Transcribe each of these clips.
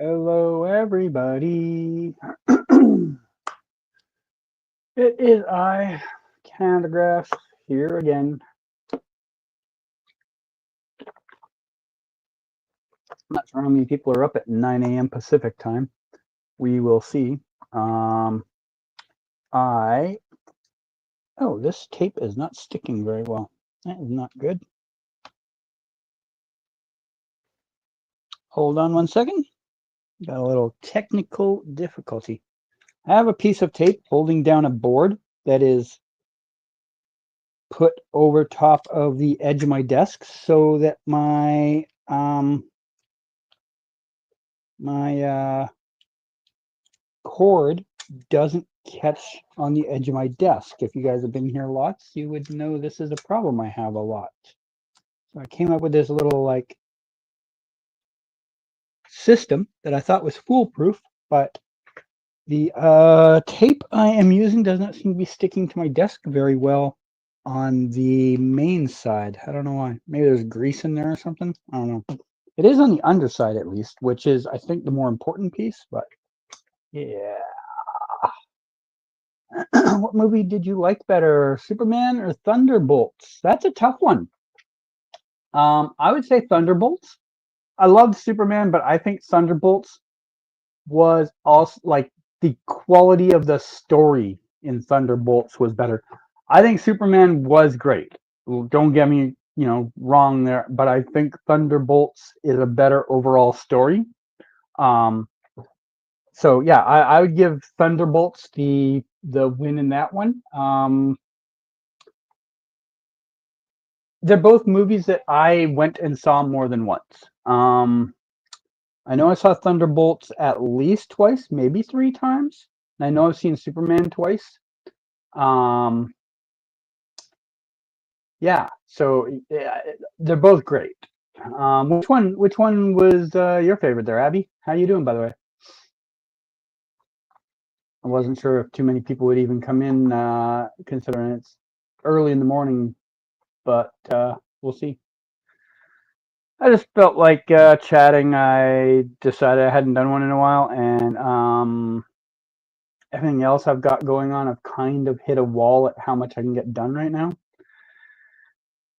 Hello, everybody. It is I, Canadagraphs, here again. I'm not sure how many people are up at 9 a.m. Pacific time. We will see. Um, I. Oh, this tape is not sticking very well. That is not good. Hold on one second. Got a little technical difficulty. I have a piece of tape holding down a board that is put over top of the edge of my desk so that my cord doesn't catch on the edge of my desk. If you guys have been here lots, you would know this is a problem I have a lot. So I came up with this little like system that I thought was foolproof, but the tape I am using does not seem to be sticking to my desk very well on the main side. I don't know why. Maybe there's grease in there or something. I don't know. It is on the underside at least, which is I think the more important piece, but yeah. What movie did you like better, Superman or Thunderbolts? That's a tough one. I would say Thunderbolts. I loved Superman, but I think Thunderbolts was also like the quality of the story in Thunderbolts was better. I think Superman was great. Don't get me, wrong there, but I think Thunderbolts is a better overall story. Um, so yeah, I would give Thunderbolts the win in that one. They're both movies that I went and saw more than once. I know I saw Thunderbolts at least twice, maybe three times. And I know I've seen Superman twice. Um, yeah, so yeah, they're both great. Which one was your favorite there, Abby? How you doing, by the way? I wasn't sure if too many people would even come in, considering it's early in the morning, but we'll see. I just felt like chatting. I decided I hadn't done one in a while, and everything else I've got going on, I've kind of hit a wall at how much I can get done right now.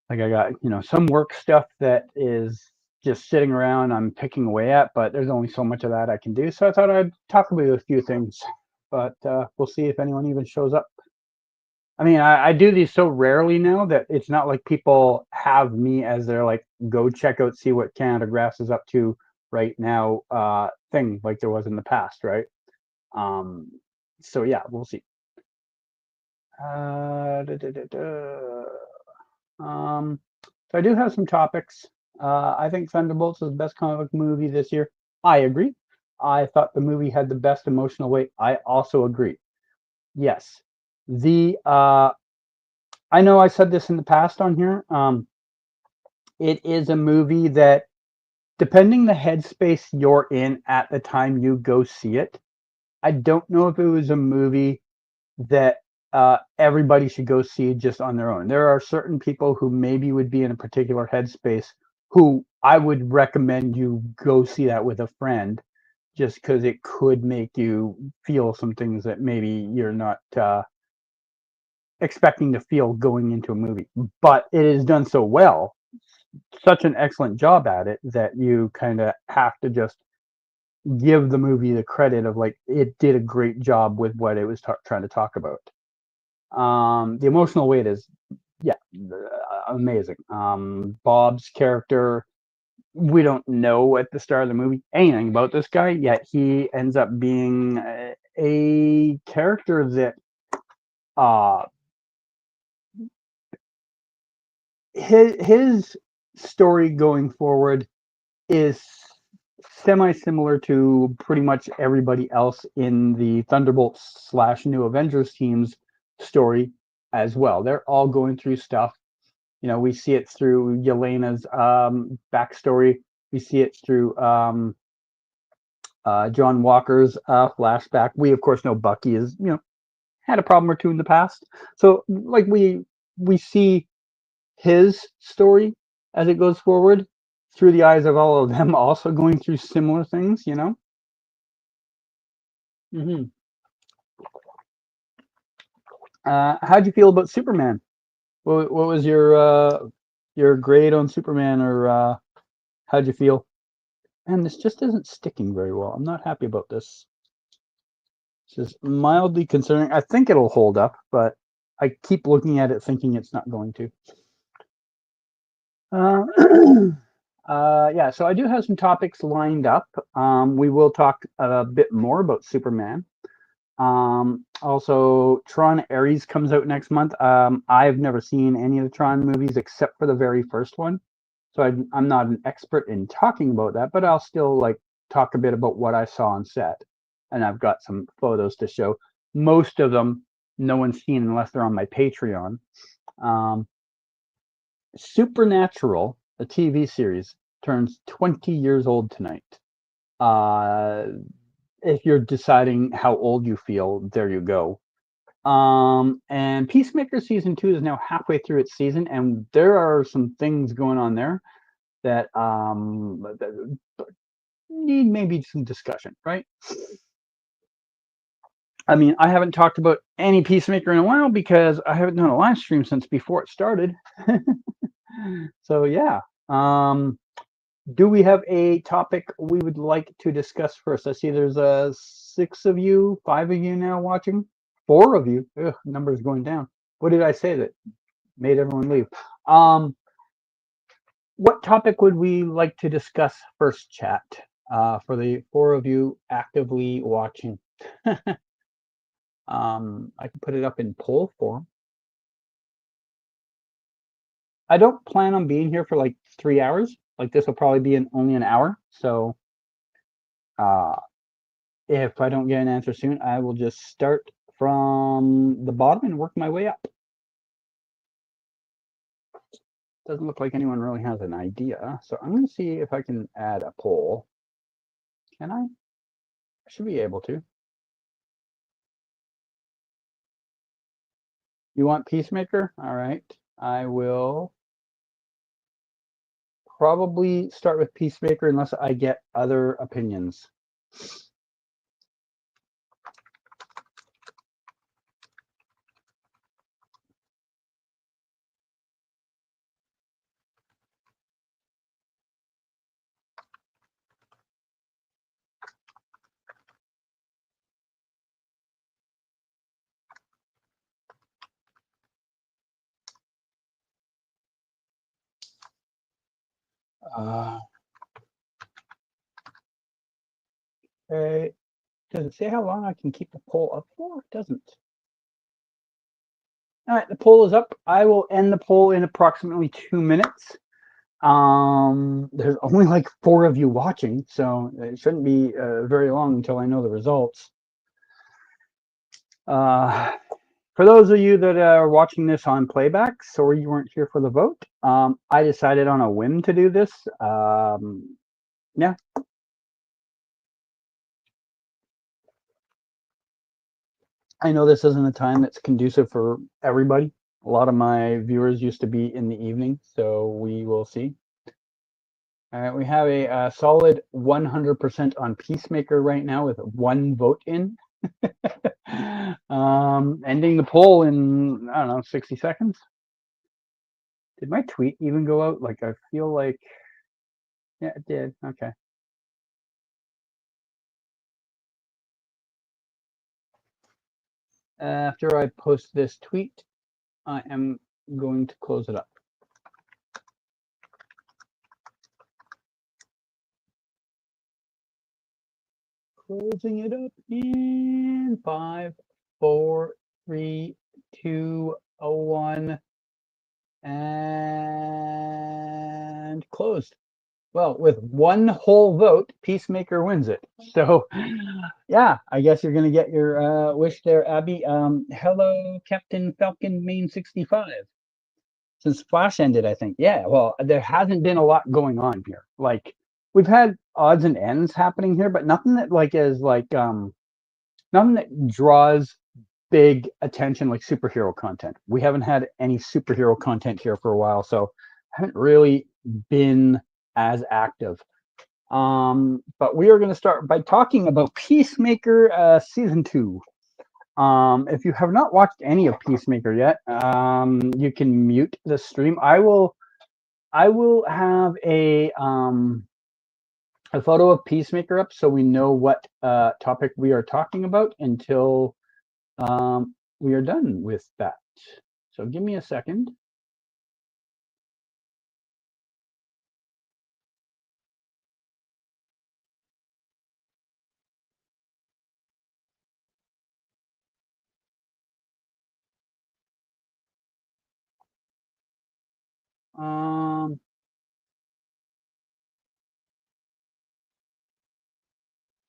Like I got, some work stuff that is just sitting around. I'm picking away at, but there's only so much of that I can do. So I thought I'd talk about a few things, but we'll see if anyone even shows up. I mean, I do these so rarely now that it's not like people have me as their like go check out, see what Canada Grass is up to right now thing like there was in the past, right? Um, so yeah, we'll see. Da, da, da, da. So I do have some topics. I think Thunderbolts is the best comic book movie this year. I agree. I thought the movie had the best emotional weight. I also agree. Yes. The I know I said this in the past on here. It is a movie that, depending the headspace you're in at the time you go see it, I don't know if it was a movie that everybody should go see just on their own. There are certain people who maybe would be in a particular headspace who I would recommend you go see that with a friend, just because it could make you feel some things that maybe you're not expecting to feel going into a movie. But it is done so well, such an excellent job at it, that you kind of have to just give the movie the credit of like it did a great job with what it was trying to talk about. The emotional weight is, yeah, amazing. Bob's character, we don't know at the start of the movie anything about this guy, yet he ends up being a character that uh his story going forward is semi-similar to pretty much everybody else in the Thunderbolts slash New Avengers team's story as well. They're all going through stuff. We see it through Yelena's backstory. We see it through John Walker's flashback. We of course know Bucky is, had a problem or two in the past. So like we see his story as it goes forward through the eyes of all of them also going through similar things. Hmm. How'd you feel about Superman? What was your grade on Superman, or how'd you feel? And this just isn't sticking very well. I'm not happy about this. This is mildly concerning. I think it'll hold up, but I keep looking at it thinking it's not going to. Uh, yeah, so I do have some topics lined up. We will talk a bit more about Superman. Also, Tron Ares comes out next month. I've never seen any of the Tron movies except for the very first one, so I'm not an expert in talking about that, but I'll still like talk a bit about what I saw on set, and I've got some photos to show. Most of them no one's seen unless they're on my Patreon. Um, Supernatural, a TV series, turns 20 years old tonight. Uh, if you're deciding how old you feel, there you go. And Peacemaker season 2 is now halfway through its season, and there are some things going on there that that need maybe some discussion, right? I mean, I haven't talked about any Peacemaker in a while because I haven't done a live stream since before it started. So yeah. Do we have a topic we would like to discuss first? I see there's 6 of you, 5 of you now watching. 4 of you. Ugh, numbers going down. What did I say that made everyone leave? Um, what topic would we like to discuss first, chat? For the 4 of you actively watching. I can put it up in poll form. I don't plan on being here for like 3 hours. Like this will probably be only an hour. So uh, if I don't get an answer soon, I will just start from the bottom and work my way up. Doesn't look like anyone really has an idea. So I'm going to see if I can add a poll. Can I? I should be able to. You want Peacemaker? All right. I will probably start with Peacemaker unless I get other opinions. Uh, okay. Does it say how long I can keep the poll up for? It doesn't. All right, the poll is up. I will end the poll in approximately 2 minutes. There's only like 4 of you watching, so it shouldn't be very long until I know the results. For those of you that are watching this on playback, sorry you weren't here for the vote. I decided on a whim to do this. Yeah. I know this isn't a time that's conducive for everybody. A lot of my viewers used to be in the evening, so we will see. We have a solid 100% on Peacemaker right now with 1 vote in. Ending the poll in, I don't know, 60 seconds. Did my tweet even go out? Like, I feel like, yeah, it did. Okay. After I post this tweet, I am going to close it up. Closing it up in 5, 4, 3, 2, 1, and closed. Well, with 1 whole vote, Peacemaker wins it. So, yeah, I guess you're going to get your wish there, Abby. Hello, Captain Falcon Main 65. Since Flash ended, I think. Yeah, well, there hasn't been a lot going on here. Like, we've had odds and ends happening here, but nothing that like is like nothing that draws big attention like superhero content. We haven't had any superhero content here for a while, so I haven't really been as active. But we are going to start by talking about Peacemaker season 2. If you have not watched any of Peacemaker yet, you can mute the stream. I will have a photo of Peacemaker up so we know what topic we are talking about until we are done with that. So give me a second.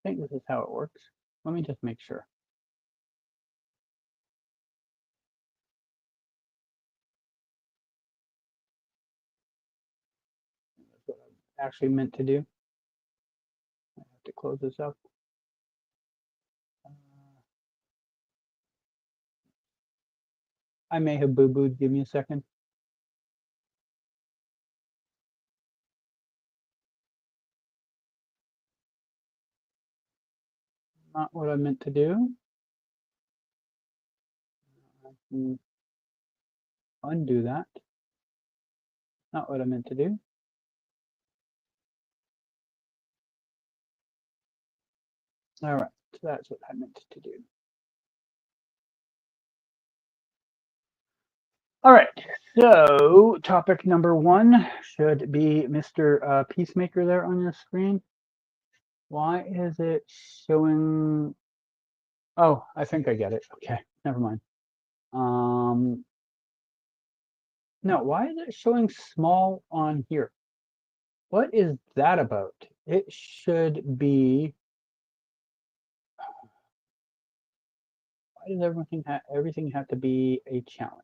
I think this is how it works. Let me just make sure. That's what I actually meant to do. I have to close this up. I may have boo-booed. Give me a second. Not what I meant to do. I can undo that. Not what I meant to do. All right, so that's what I meant to do. All right, so topic number 1 should be Mr. Peacemaker there on your screen. Why is it showing? Oh, I think I get it. Okay, never mind. No, why is it showing small on here? What is that about? It should be. Why does everything have to be a challenge?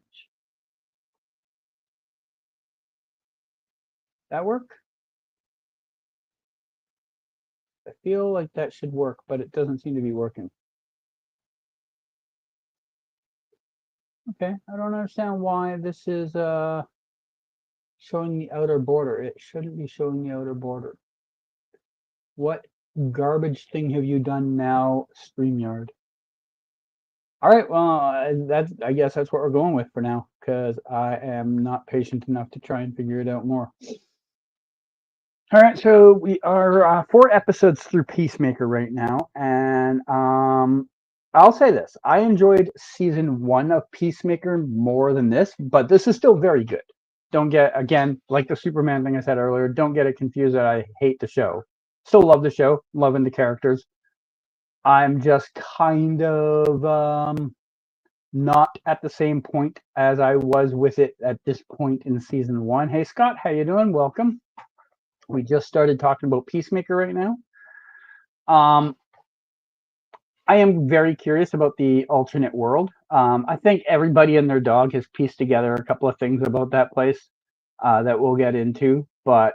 That work? I feel like that should work, but it doesn't seem to be working. Okay, I don't understand why this is showing the outer border. It shouldn't be showing the outer border. What garbage thing have you done now, StreamYard? All right, well, I guess that's what we're going with for now, because I am not patient enough to try and figure it out more. All right, so we are 4 episodes through Peacemaker right now, and I'll say this: I enjoyed season 1 of Peacemaker more than this, but this is still very good. Don't get, again, like the Superman thing I said earlier, don't get it confused that I hate the show. Still love the show, loving the characters. I'm just kind of not at the same point as I was with it at this point in season 1. Hey Scott, how you doing? Welcome. We just started talking about Peacemaker right now. I am very curious about the alternate world. I think everybody and their dog has pieced together a couple of things about that place that we'll get into, but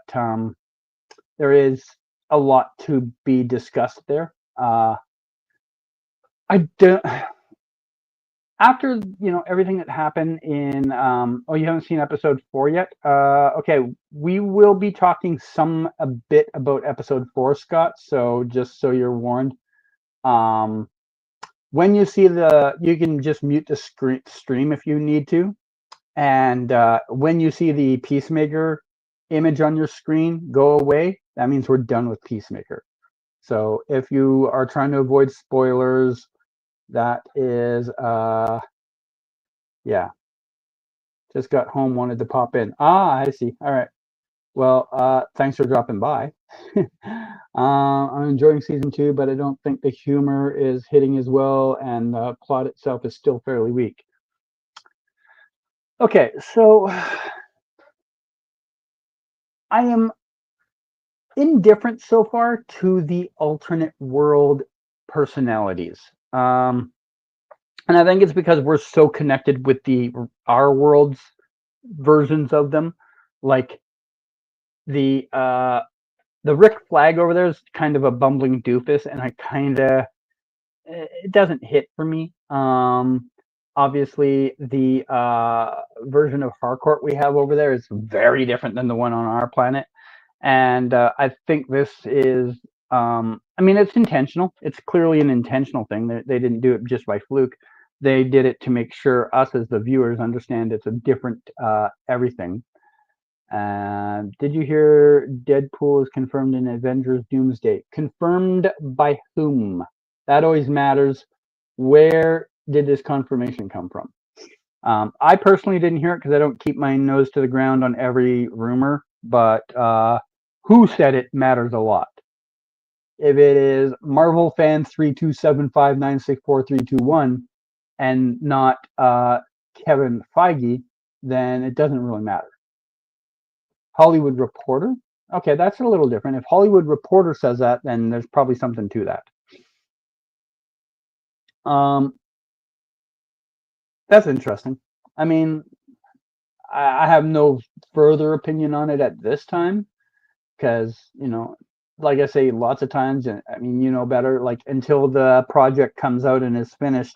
there is a lot to be discussed there. I don't. After everything that happened in oh, you haven't seen episode 4 yet? Okay, we will be talking a bit about episode 4, Scott, so just so you're warned. When you see you can just mute the stream if you need to, and when you see the Peacemaker image on your screen go away, that means we're done with Peacemaker. So if you are trying to avoid spoilers, that is yeah, just got home, wanted to pop in. I see. All right, well, thanks for dropping by. I'm enjoying season 2, but I don't think the humor is hitting as well, and the plot itself is still fairly weak. Okay, so I am indifferent so far to the alternate world personalities. And I think it's because we're so connected with our world's versions of them. Like the Rick Flag over there is kind of a bumbling doofus, and it doesn't hit for me. Obviously, the version of Harcourt we have over there is very different than the one on our planet, And I think this is, I mean, it's intentional. It's clearly an intentional thing. They didn't do it just by fluke. They did it to make sure us as the viewers understand it's a different everything. Did you hear Deadpool is confirmed in Avengers Doomsday? Confirmed by whom? That always matters. Where did this confirmation come from? I personally didn't hear it because I don't keep my nose to the ground on every rumor, but who said it matters a lot. If it is Marvel fans 3275964321 and not Kevin Feige, then it doesn't really matter. Hollywood Reporter? Okay, that's a little different. If Hollywood Reporter says that, then there's probably something to that. That's interesting. I mean, I have no further opinion on it at this time because, like I say, lots of times, and I mean, better, like until the project comes out and is finished,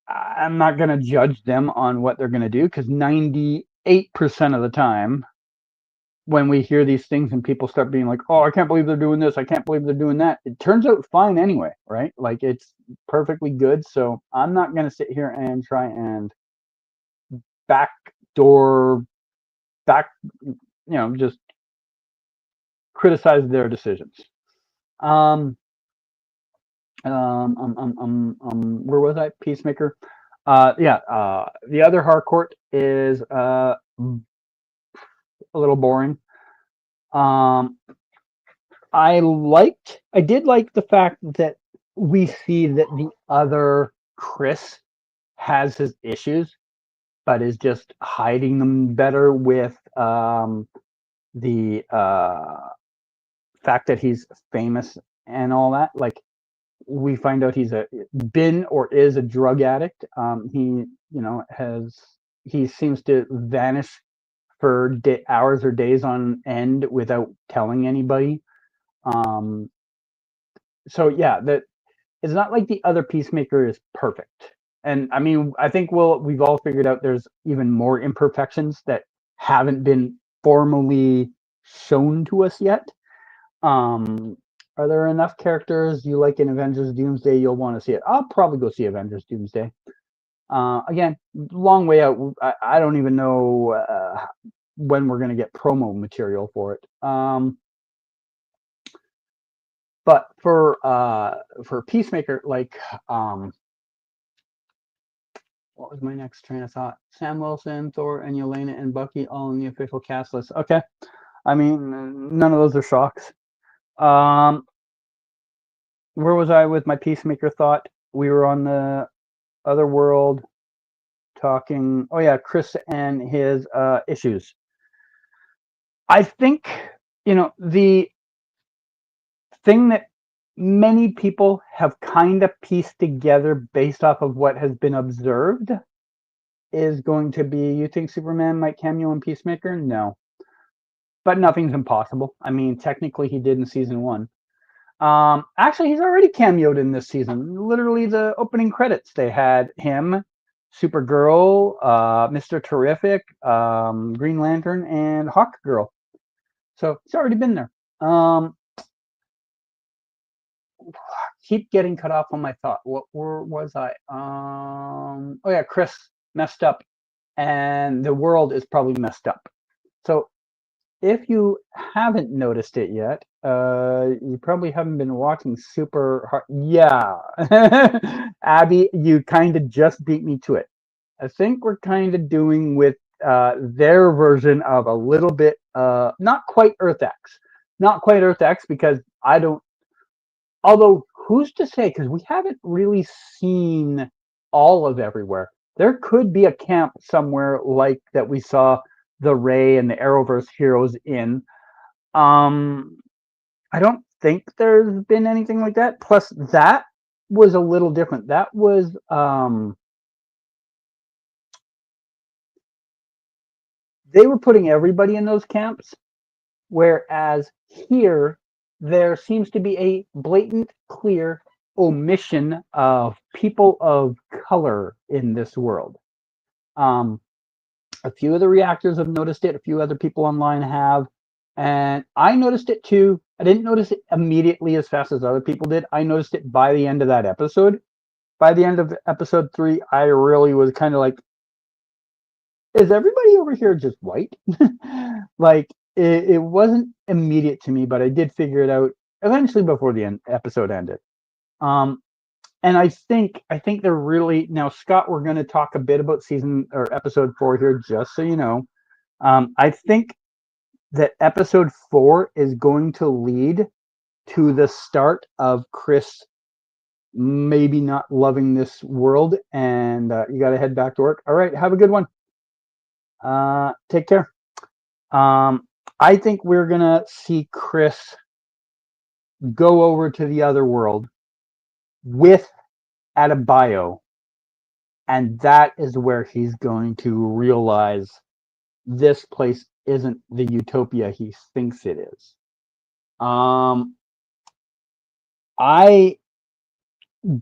I'm not going to judge them on what they're going to do because 98% of the time, when we hear these things and people start being like, oh, I can't believe they're doing this, I can't believe they're doing that, it turns out fine anyway, right? Like it's perfectly good. So I'm not going to sit here and try and backdoor, just criticize their decisions. Where was I? Peacemaker. The other Harcourt is a little boring. I did like the fact that we see that the other Chris has his issues, but is just hiding them better with the fact that he's famous and all that. Like we find out he's been or is a drug addict. He seems to vanish for hours or days on end without telling anybody. So yeah, that it's not like the other Peacemaker is perfect. And I mean, I think we've all figured out there's even more imperfections that haven't been formally shown to us yet. Are there enough characters you like in Avengers Doomsday you'll want to see it? I'll probably go see Avengers Doomsday. Again, long way out. I don't even know when we're going to get promo material for it. But for Peacemaker, like what was my next train of thought? Sam Wilson, Thor, and Yelena and Bucky all in the official cast list. Okay, I mean none of those are shocks. Where was I with my Peacemaker thought? We were on the other world talking. Oh yeah, Chris and his issues. I think the thing that many people have kind of pieced together based off of what has been observed is going to be, you think Superman might cameo in Peacemaker? No. But nothing's impossible. I mean, technically he did in season 1. Actually, he's already cameoed in this season. Literally the opening credits, they had him, Supergirl, Mr. Terrific, Green Lantern, and Hawkgirl. So he's already been there. Keep getting cut off on my thought. Where was I? Oh yeah, Chris messed up, and the world is probably messed up. So if you haven't noticed it yet, you probably haven't been watching super hard. Yeah, Abby, you kind of just beat me to it. I think we're kind of doing with their version of a little bit, not quite Earth X, because I don't. Although, who's to say? Because we haven't really seen all of everywhere. There could be a camp somewhere like that we saw the Ray and the Arrowverse heroes in. I don't think there's been anything like that. Plus, that was a little different. That was they were putting everybody in those camps, whereas here there seems to be a blatant, clear omission of people of color in this world. A few of the reactors have noticed it. A few other people online have. And I noticed it too. I didn't notice it immediately as fast as other people did. I noticed it by the end of that episode. By the end of episode 3, I really was kind of like, is everybody over here just white? Like, it wasn't immediate to me, but I did figure it out eventually before the episode ended. Um, and I think they're really now, Scott. We're going to talk a bit about season or episode 4 here, just so you know. I think that episode 4 is going to lead to the start of Chris maybe not loving this world, and you got to head back to work. All right, have a good one. Take care. Um, I think we're gonna see Chris go over to the other world with Adebayo, and that is where he's going to realize this place isn't the utopia he thinks it is. I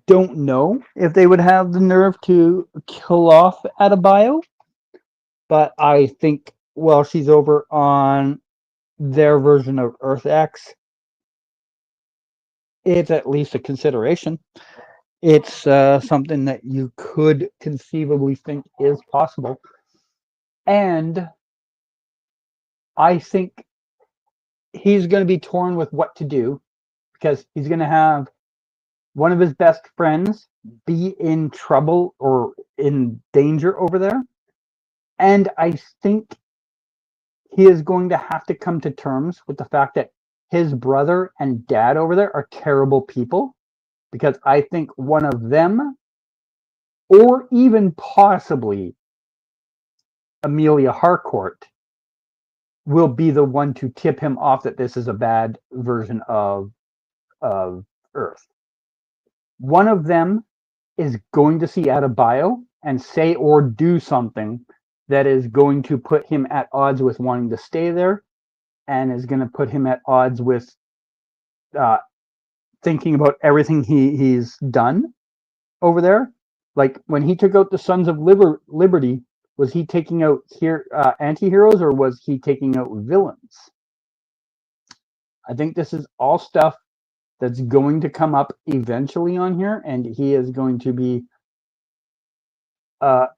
don't know if they would have the nerve to kill off Adebayo, but I think while she's over on their version of Earth X, it's at least a consideration. It's something that you could conceivably think is possible. And I think he's going to be torn with what to do because he's going to have one of his best friends be in trouble or in danger over there. And I think he is going to have to come to terms with the fact that his brother and dad over there are terrible people, because I think one of them, or even possibly Amelia Harcourt, will be the one to tip him off that this is a bad version of Earth. One of them is going to see Adebayo and say or do something that is going to put him at odds with wanting to stay there, and is going to put him at odds with uh, thinking about everything he's done over there. Like when he took out the Sons of Liberty, was he taking out here anti-heroes, or was he taking out villains? I think this is all stuff that's going to come up eventually on here, and he is going to be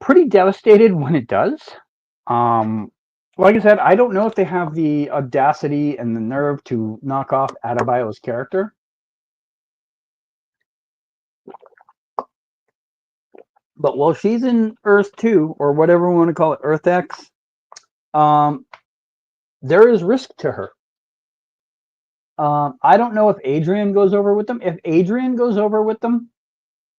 pretty devastated when it does. Um, like I said, I don't know if they have the audacity and the nerve to knock off Adebayo's character. But while she's in Earth 2, or whatever we want to call it, Earth X, um, there is risk to her. I don't know if Adrian goes over with them. If Adrian goes over with them,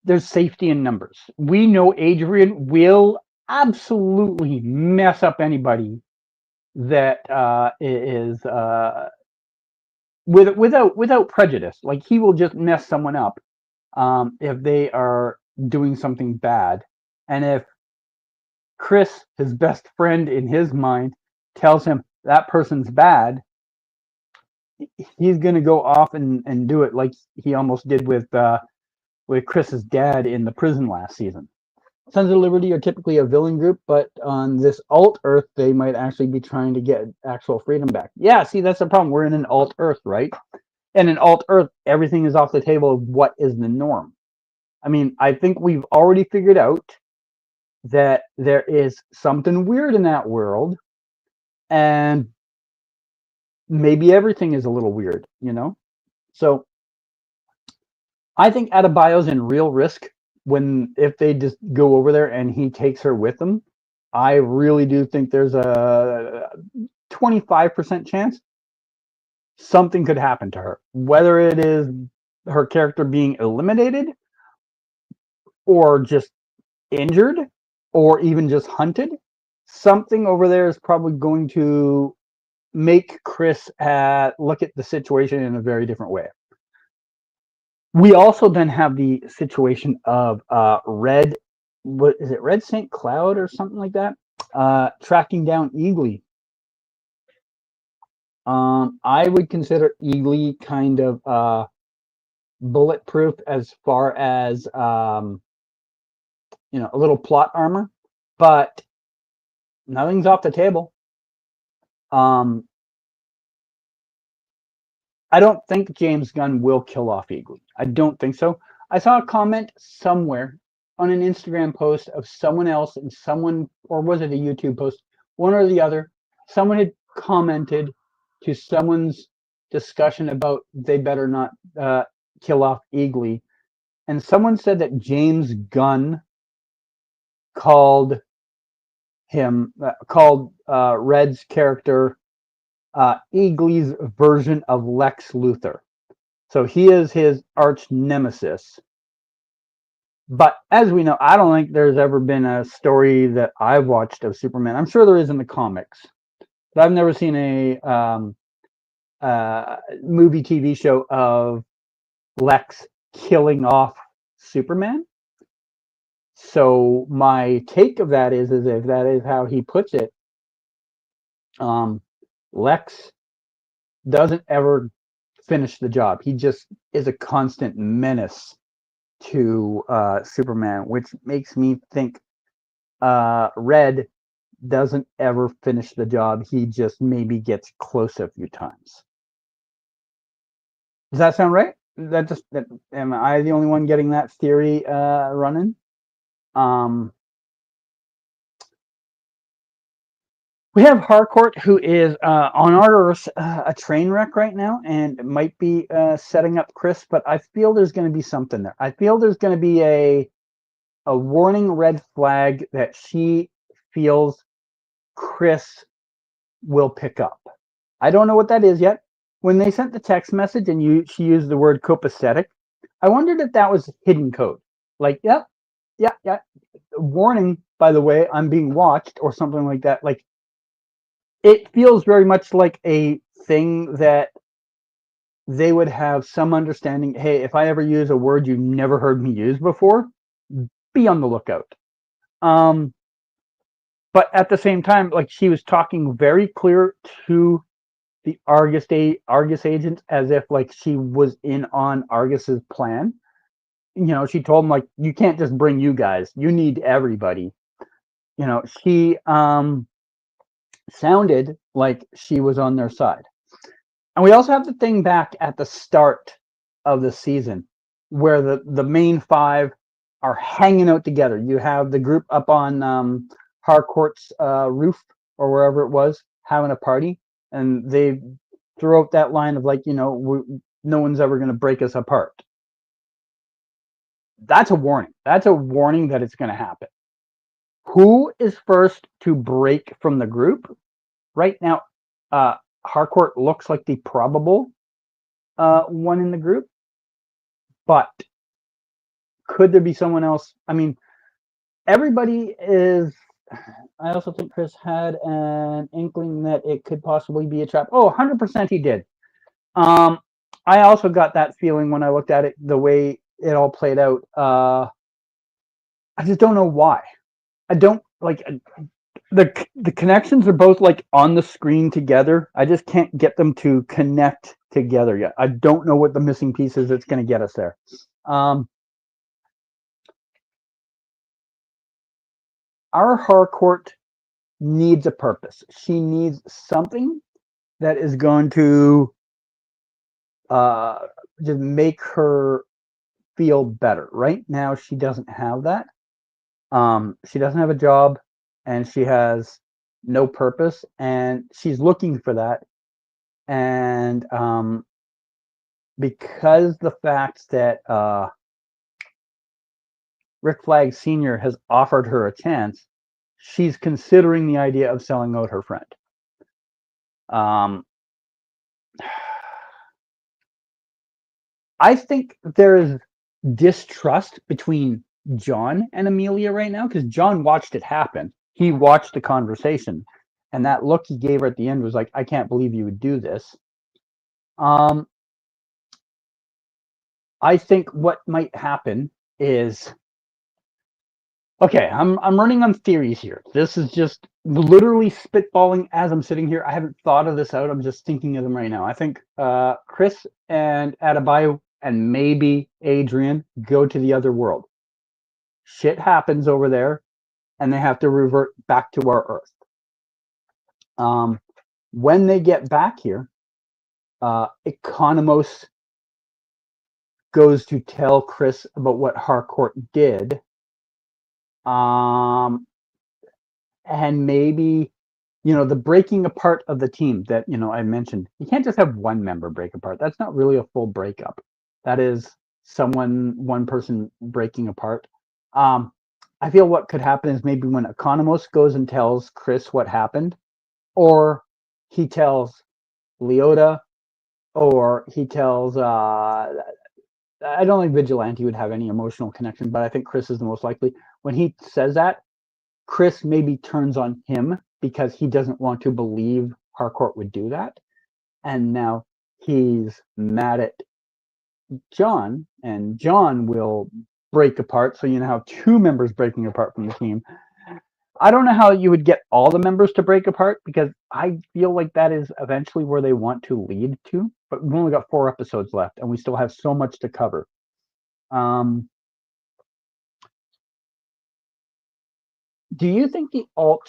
there's safety in numbers. We know Adrian will absolutely mess up anybody that is without prejudice. Like, he will just mess someone up if they are doing something bad. And if Chris, his best friend in his mind, tells him that person's bad, he's going to go off and do it like he almost did with Chris's dad in the prison last season. Sons of Liberty are typically a villain group, but on this alt Earth, they might actually be trying to get actual freedom back. Yeah, see, that's the problem. We're in an alt Earth, right? And in alt Earth, everything is off the table of what is the norm. I mean, I think we've already figured out that there is something weird in that world, and maybe everything is a little weird, you know? So I think Adebayo's in real risk if they just go over there and he takes her with him. I really do think there's a 25% chance something could happen to her, whether it is her character being eliminated, or just injured, or even just hunted. Something over there is probably going to make Chris look at the situation in a very different way. We also then have the situation of Red, what is it, Red St. Cloud or something like that, tracking down Eagly. I would consider Eagly kind of bulletproof as far as a little plot armor, but nothing's off the table. I don't think James Gunn will kill off Eagly. I don't think so. I saw a comment somewhere on an Instagram post of someone else and someone, or was it a YouTube post? One or the other. Someone had commented to someone's discussion about they better not kill off Eagly. And someone said that James Gunn called Red's character Eagly's version of Lex Luthor. So he is his arch nemesis. But as we know, I don't think there's ever been a story that I've watched of Superman. I'm sure there is in the comics, but I've never seen a movie TV show of Lex killing off Superman. So my take of that is if that is how he puts it, Lex doesn't ever finish the job. He just is a constant menace to Superman, which makes me think Red doesn't ever finish the job. He just maybe gets close a few times. Does that sound right? Am I the only one getting that theory running? We have Harcourt, who is on our Earth, a train wreck right now, and might be setting up Chris. But I feel there's going to be something there. I feel there's going to be a warning red flag that she feels Chris will pick up. I don't know what that is yet. When they sent the text message and she used the word copacetic, I wondered if that was hidden code. Like, yep, yeah. Warning, by the way, I'm being watched or something like that. Like, it feels very much like a thing that they would have some understanding. Hey, if I ever use a word you never heard me use before, be on the lookout. But at the same time, like she was talking very clear to the Argus agents as if like she was in on Argus's plan. She told them like, you can't just bring you guys. You need everybody. She sounded like she was on their side. And we also have the thing back at the start of the season where the main five are hanging out together. You have the group up on Harcourt's roof or wherever it was having a party, and they threw out that line of like, no one's ever going to break us apart. That's a warning. That's a warning that it's going to happen. Who is first to break from the group? Right now, Harcourt looks like the probable one in the group, but could there be someone else? I mean, everybody is. I also think Chris had an inkling that it could possibly be a trap. Oh, 100% he did. I also got that feeling when I looked at it, the way it all played out. I just don't know why. I don't like the connections are both like on the screen together. I just can't get them to connect together yet. I don't know what the missing piece is that's going to get us there. Our Harcourt needs a purpose. She needs something that is going to just make her feel better. Right now, she doesn't have that. She doesn't have a job, and she has no purpose, and she's looking for that. And because the fact that Rick Flag Sr. has offered her a chance, she's considering the idea of selling out her friend. I think there is distrust between John and Amelia right now because John watched it happen. He watched the conversation, and that look he gave her at the end was like, I can't believe you would do this. I think what might happen is, okay, I'm running on theories here. This is just literally spitballing as I'm sitting here. I haven't thought of this out. I'm just thinking of them right now. I think Chris and Adebayo and maybe Adrian go to the other world. Shit happens over there, and they have to revert back to our Earth. When they get back here, Economos goes to tell Chris about what Harcourt did. And maybe, the breaking apart of the team that, I mentioned. You can't just have one member break apart. That's not really a full breakup. That is one person breaking apart. I feel what could happen is maybe when Economos goes and tells Chris what happened, or he tells Leota, or he tells I don't think Vigilante would have any emotional connection, but I think Chris is the most likely. When he says that, Chris maybe turns on him because he doesn't want to believe Harcourt would do that. And now he's mad at John, and John will break apart. So you now have two members breaking apart from the team. I don't know how you would get all the members to break apart, because I feel like that is eventually where they want to lead to. But we've only got 4 episodes left, and we still have so much to cover. Do you think the alt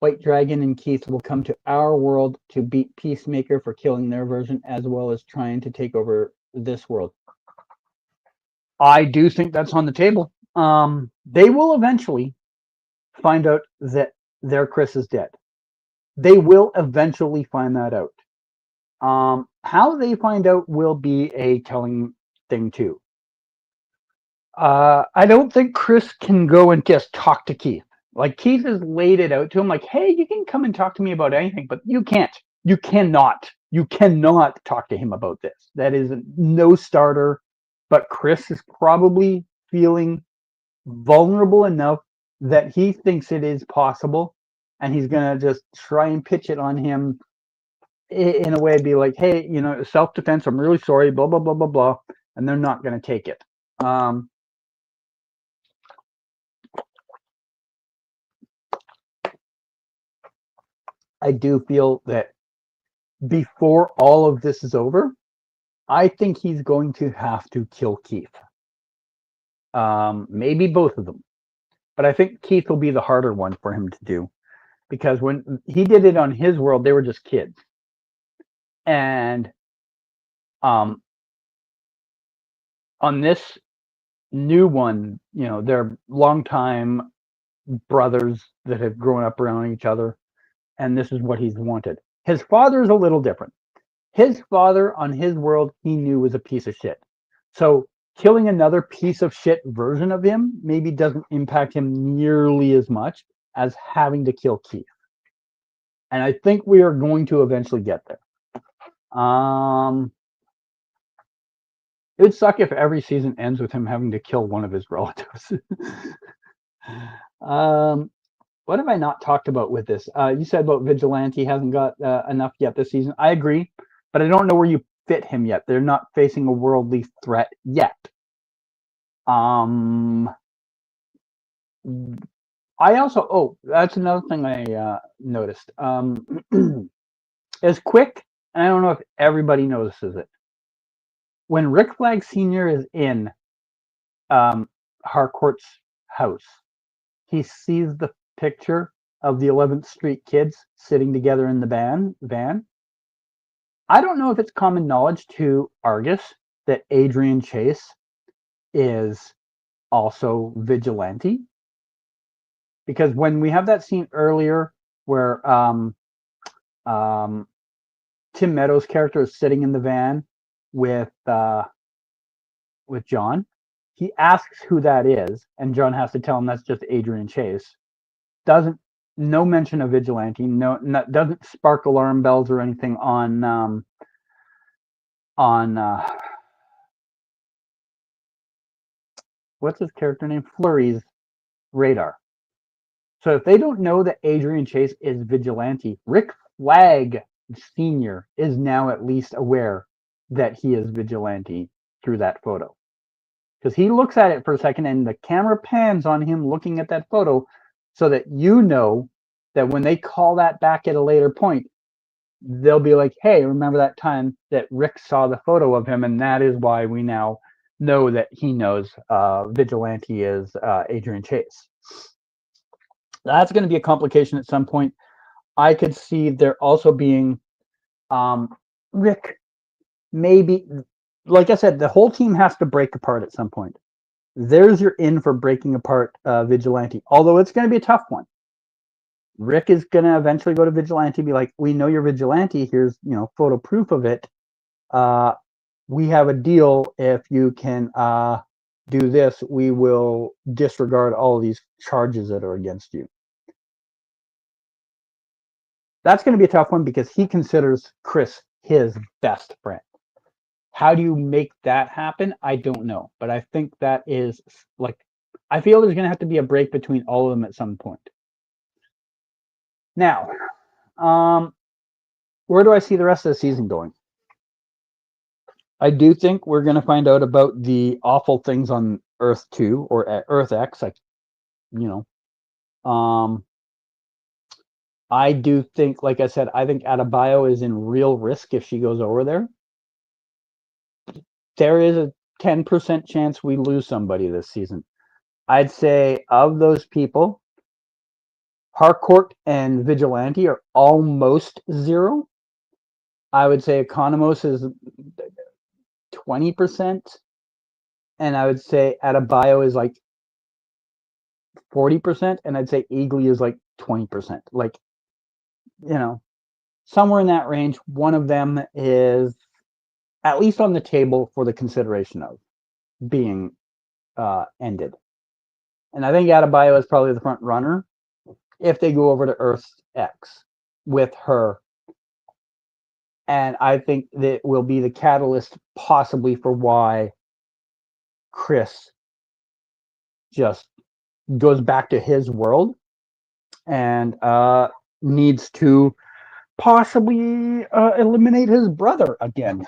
White Dragon and Keith will come to our world to beat Peacemaker for killing their version, as well as trying to take over this world? I do think that's on the table. They will eventually find out that their Chris is dead. They will eventually find that out. How they find out will be a telling thing too. I don't think Chris can go and just talk to Keith. Like, Keith has laid it out to him, like, hey, you can come and talk to me about anything, but you can't. You cannot talk to him about this. That is no starter. But Chris is probably feeling vulnerable enough that he thinks it is possible, and he's gonna just try and pitch it on him in a way, be like, hey, self-defense, I'm really sorry, blah blah blah blah blah, and they're not gonna take it. I do feel that before all of this is over, I think he's going to have to kill Keith. Maybe both of them. But I think Keith will be the harder one for him to do, because when he did it on his world, they were just kids. And on this new one, they're longtime brothers that have grown up around each other, and this is what he's wanted. His father is a little different. His father on his world, he knew, was a piece of shit. So killing another piece of shit version of him maybe doesn't impact him nearly as much as having to kill Keith. And I think we are going to eventually get there. It would suck if every season ends with him having to kill one of his relatives. What have I not talked about with this? You said about Vigilante hasn't got enough yet this season. I agree, but I don't know where you fit him yet. They're not facing a worldly threat yet. I also, that's another thing I noticed. Is quick, and I don't know if everybody notices it. When Rick Flag Sr. is in Harcourt's house, he sees the picture of the 11th Street kids sitting together in the van. I don't know if it's common knowledge to Argus that Adrian Chase is also Vigilante, because when we have that scene earlier where Tim Meadows' character is sitting in the van with John, he asks who that is, and John has to tell him that's just Adrian Chase. No mention of Vigilante, doesn't spark alarm bells or anything on what's his character name, Flurry's radar. So if they don't know that Adrian Chase is Vigilante, Rick Flag Sr. is now at least aware that he is Vigilante through that photo. Because he looks at it for a second and the camera pans on him looking at that photo, so that that when they call that back at a later point, they'll be like, hey, remember that time that Rick saw the photo of him, and that is why we now know that he knows Vigilante is Adrian Chase. That's going to be a complication at some point. I could see there also being Rick maybe, like I said, the whole team has to break apart at some point. There's your in for breaking apart Vigilante, although it's going to be a tough one. Rick is going to eventually go to Vigilante, be like, we know you're Vigilante. Here's, photo proof of it. We have a deal. If you can do this, we will disregard all of these charges that are against you. That's going to be a tough one because he considers Chris his best friend. How do you make that happen? I don't know. But I think that is like, I feel there's going to have to be a break between all of them at some point. Now, where do I see the rest of the season going? I do think we're going to find out about the awful things on Earth 2 or at Earth X. Like, you know, I do think, like I said, I think Adebayo is in real risk if she goes over there. There is a 10% chance we lose somebody this season. I'd say of those people, Harcourt and Vigilante are almost zero. I would say Economos is 20%. And I would say Adebayo is like 40%. And I'd say Eagly is like 20%. Like, somewhere in that range, one of them is at least on the table for the consideration of being ended. And I think Adebayo is probably the front runner if they go over to Earth X with her. And I think that will be the catalyst possibly for why Chris just goes back to his world and needs to possibly eliminate his brother again.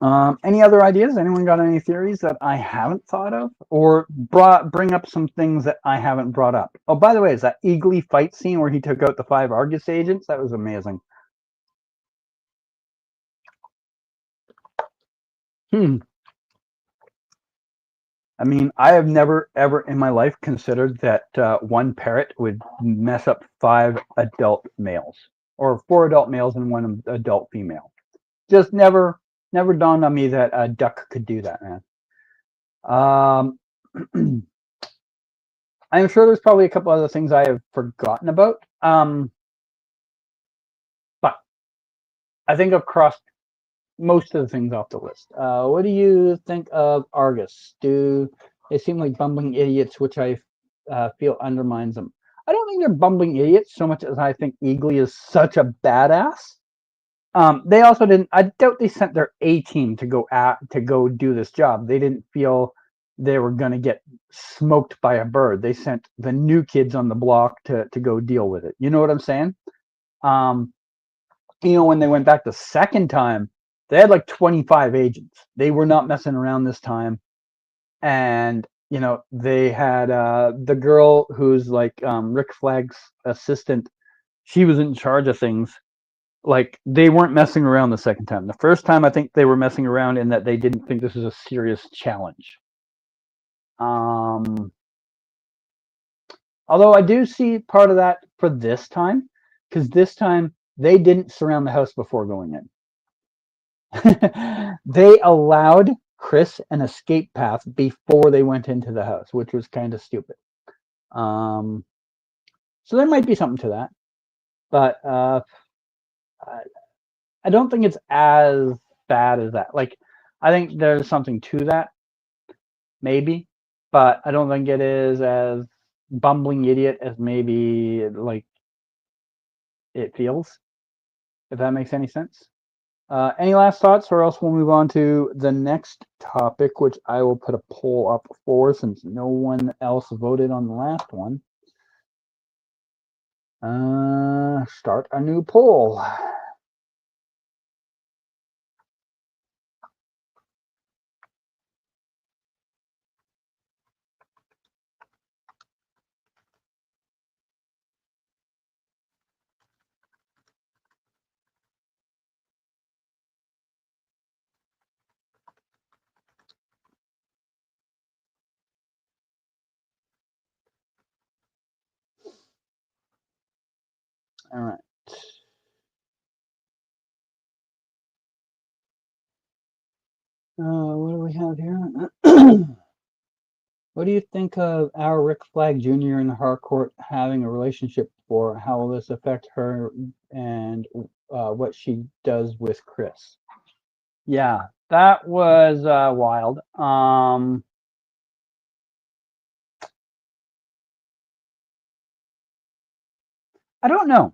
Any other ideas? Anyone got any theories that I haven't thought of, or bring up some things that I haven't brought up? Oh, by the way, is that Eagly fight scene where he took out the 5 Argus agents? That was amazing. I mean, I have never ever in my life considered that one parrot would mess up 5 adult males, or 4 adult males and 1 adult female. Just never dawned on me that a duck could do that, man. I'm sure there's probably a couple other things I have forgotten about. But I think I've crossed most of the things off the list. What do you think of Argus? Do they seem like bumbling idiots, which I feel undermines them? I don't think they're bumbling idiots so much as I think Eagly is such a badass. They also didn't. I doubt they sent their A team to go do this job. They didn't feel they were going to get smoked by a bird. They sent the new kids on the block to go deal with it. You know what I'm saying? When they went back the second time, they had like 25 agents. They were not messing around this time. And, they had the girl who's like Rick Flag's assistant. She was in charge of things. Like, they weren't messing around the second time. The first time, I think they were messing around in that they didn't think this was a serious challenge. Although I do see part of that for this time, because this time they didn't surround the house before going in. They allowed Chris an escape path before they went into the house, which was kind of stupid. So there might be something to that, but I don't think it's as bad as that. Like, I think there's something to that, maybe, but I don't think it is as bumbling idiot as maybe like it feels. If that makes any sense. Any last thoughts, or else we'll move on to the next topic, which I will put a poll up for since no one else voted on the last one. Start a new poll. All right. What do we have here? What do you think of our Rick Flag Jr. and Harcourt having a relationship, or how will this affect her and what she does with Chris? Yeah, that was wild. I don't know.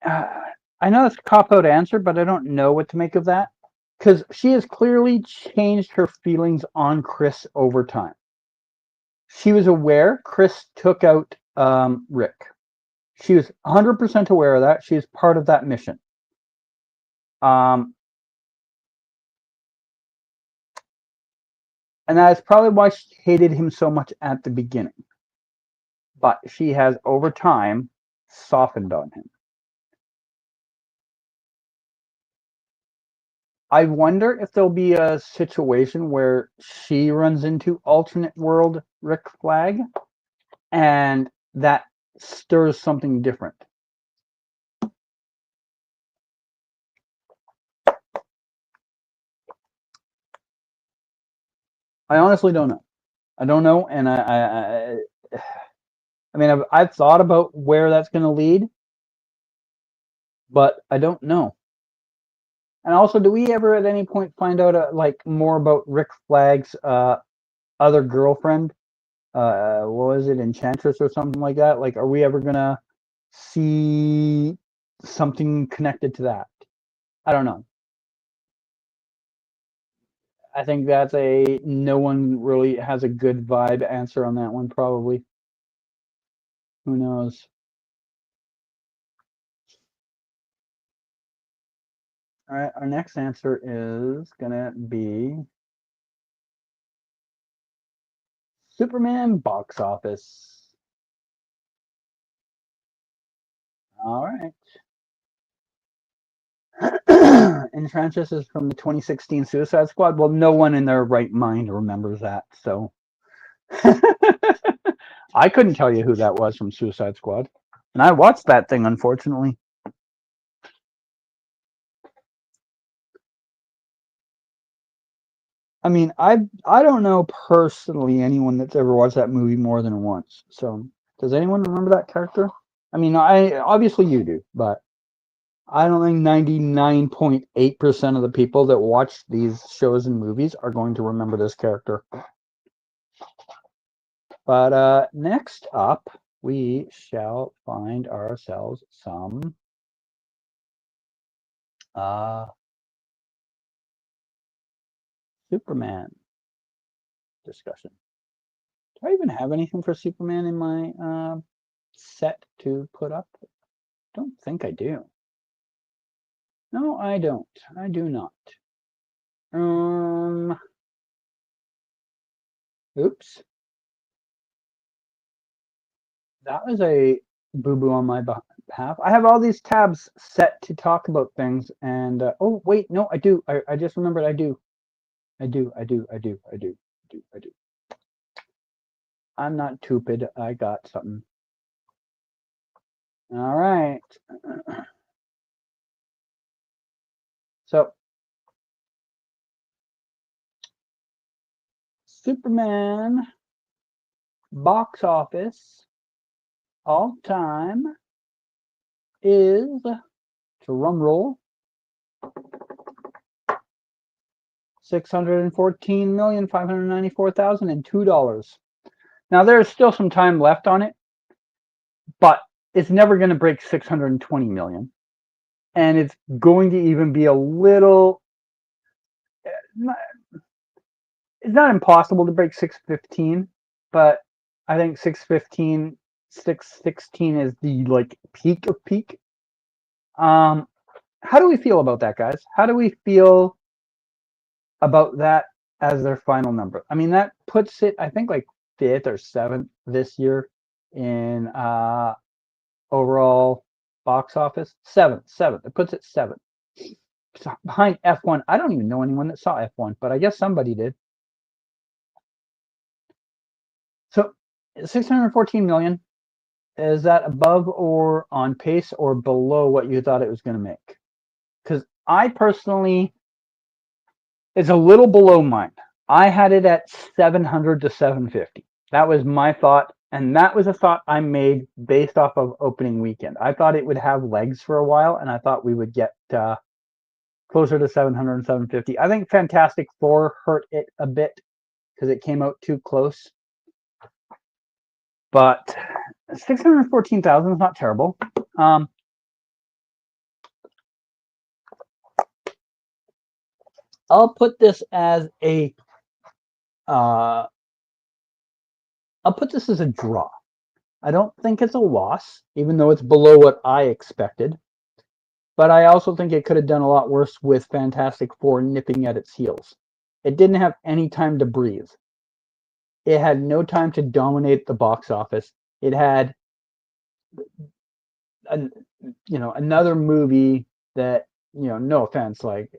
I know it's a cop out answer, but I don't know what to make of that because she has clearly changed her feelings on Chris over time. She was aware Chris took out Rick. She was 100% aware of that. She is part of that mission. Um, and that is probably why she hated him so much at the beginning. But she has, over time, softened on him. I wonder if there'll be a situation where she runs into alternate world Rick Flag and that stirs something different. I honestly don't know. I don't know, and I mean, I've thought about where that's going to lead, but I don't know. And also, do we ever at any point find out like more about Rick Flag's other girlfriend? What was it, Enchantress or something like that? Like, are we ever gonna see something connected to that? I don't know. I think that's a no one really has a good vibe answer on that one. Probably. Who knows? All right, our next answer is gonna be Superman box office. All right. Enchantress is from the 2016 Suicide Squad. Well, no one in their right mind remembers that. So I couldn't tell you who that was from Suicide Squad. And I watched that thing, unfortunately. I mean, I don't know personally anyone that's ever watched that movie more than once. So does anyone remember that character? I mean, I obviously you do, but I don't think 99.8% of the people that watch these shows and movies are going to remember this character. But next up, we shall find ourselves some Superman discussion. Do I even have anything for Superman in my set to put up? Don't think I do. No, I don't. I do not. Oops. That was a boo-boo on my behalf. I have all these tabs set to talk about things, and oh wait, no, I do. I just remembered. I do. I do. I do. I do. I do. I do. I do. I'm not stupid. I got something. All right. So Superman box office all time is, drum roll, $614,594,002. Now there's still some time left on it, but it's never going to break 620 million, and it's going to even be a little. It's not impossible to break 615, but I think 615, 616 is the like peak of peak. How do we feel about that, guys? How do we feel about that as their final number? I mean, that puts it, I think, like fifth or seventh this year in overall box office. Seventh. It puts it seventh. Behind F1. I don't even know anyone that saw F1, but I guess somebody did. So 614 million, is that above or on pace or below what you thought it was going to make? Because I personally, It's a little below mine. I had it at 700 to 750. That was my thought, and that was a thought I made based off of opening weekend. I thought it would have legs for a while, and I thought we would get closer to 700 and 750. I think Fantastic Four hurt it a bit because it came out too close. But 614,000 is not terrible. I'll put this as a I'll put this as a draw. I don't think it's a loss, even though it's below what I expected. But I also think it could have done a lot worse with Fantastic Four nipping at its heels. It didn't have any time to breathe. It had no time to dominate the box office. It had, another movie that, no offense, like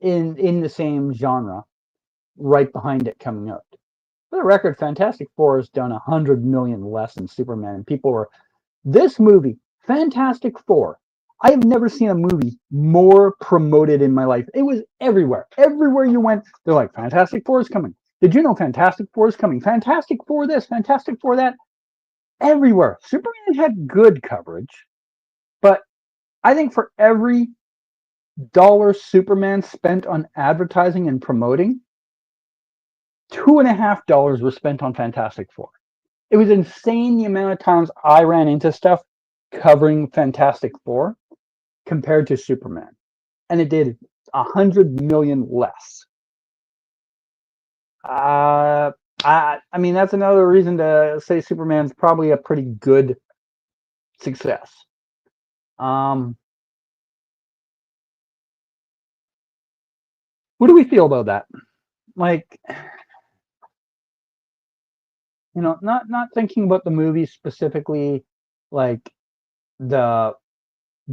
in the same genre, right behind it coming out. For the record, Fantastic Four has done 100 million less than Superman, and people were this movie, Fantastic Four. I have never seen a movie more promoted in my life. It was everywhere. Everywhere you went, they're like, Fantastic Four is coming. Did you know Fantastic Four is coming? Fantastic Four this, Fantastic Four that. Everywhere. Superman had good coverage, but I think for every dollar Superman spent on advertising and promoting, $2.50 were spent on Fantastic Four. It was insane the amount of times I ran into stuff covering Fantastic Four compared to Superman, and it did 100 million less. I mean, that's another reason to say Superman's probably a pretty good success. What do we feel about that? Like, not thinking about the movie specifically, like the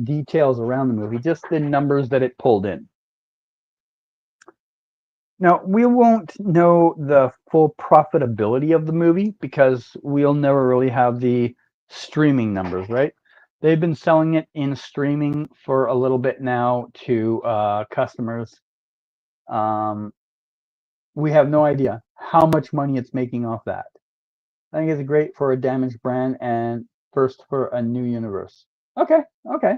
details around the movie, just the numbers that it pulled in. Now, we won't know the full profitability of the movie because we'll never really have the streaming numbers, right? They've been selling it in streaming for a little bit now to customers. We have no idea how much money it's making off that. I think it's great for a damaged brand and first for a new universe. Okay, okay.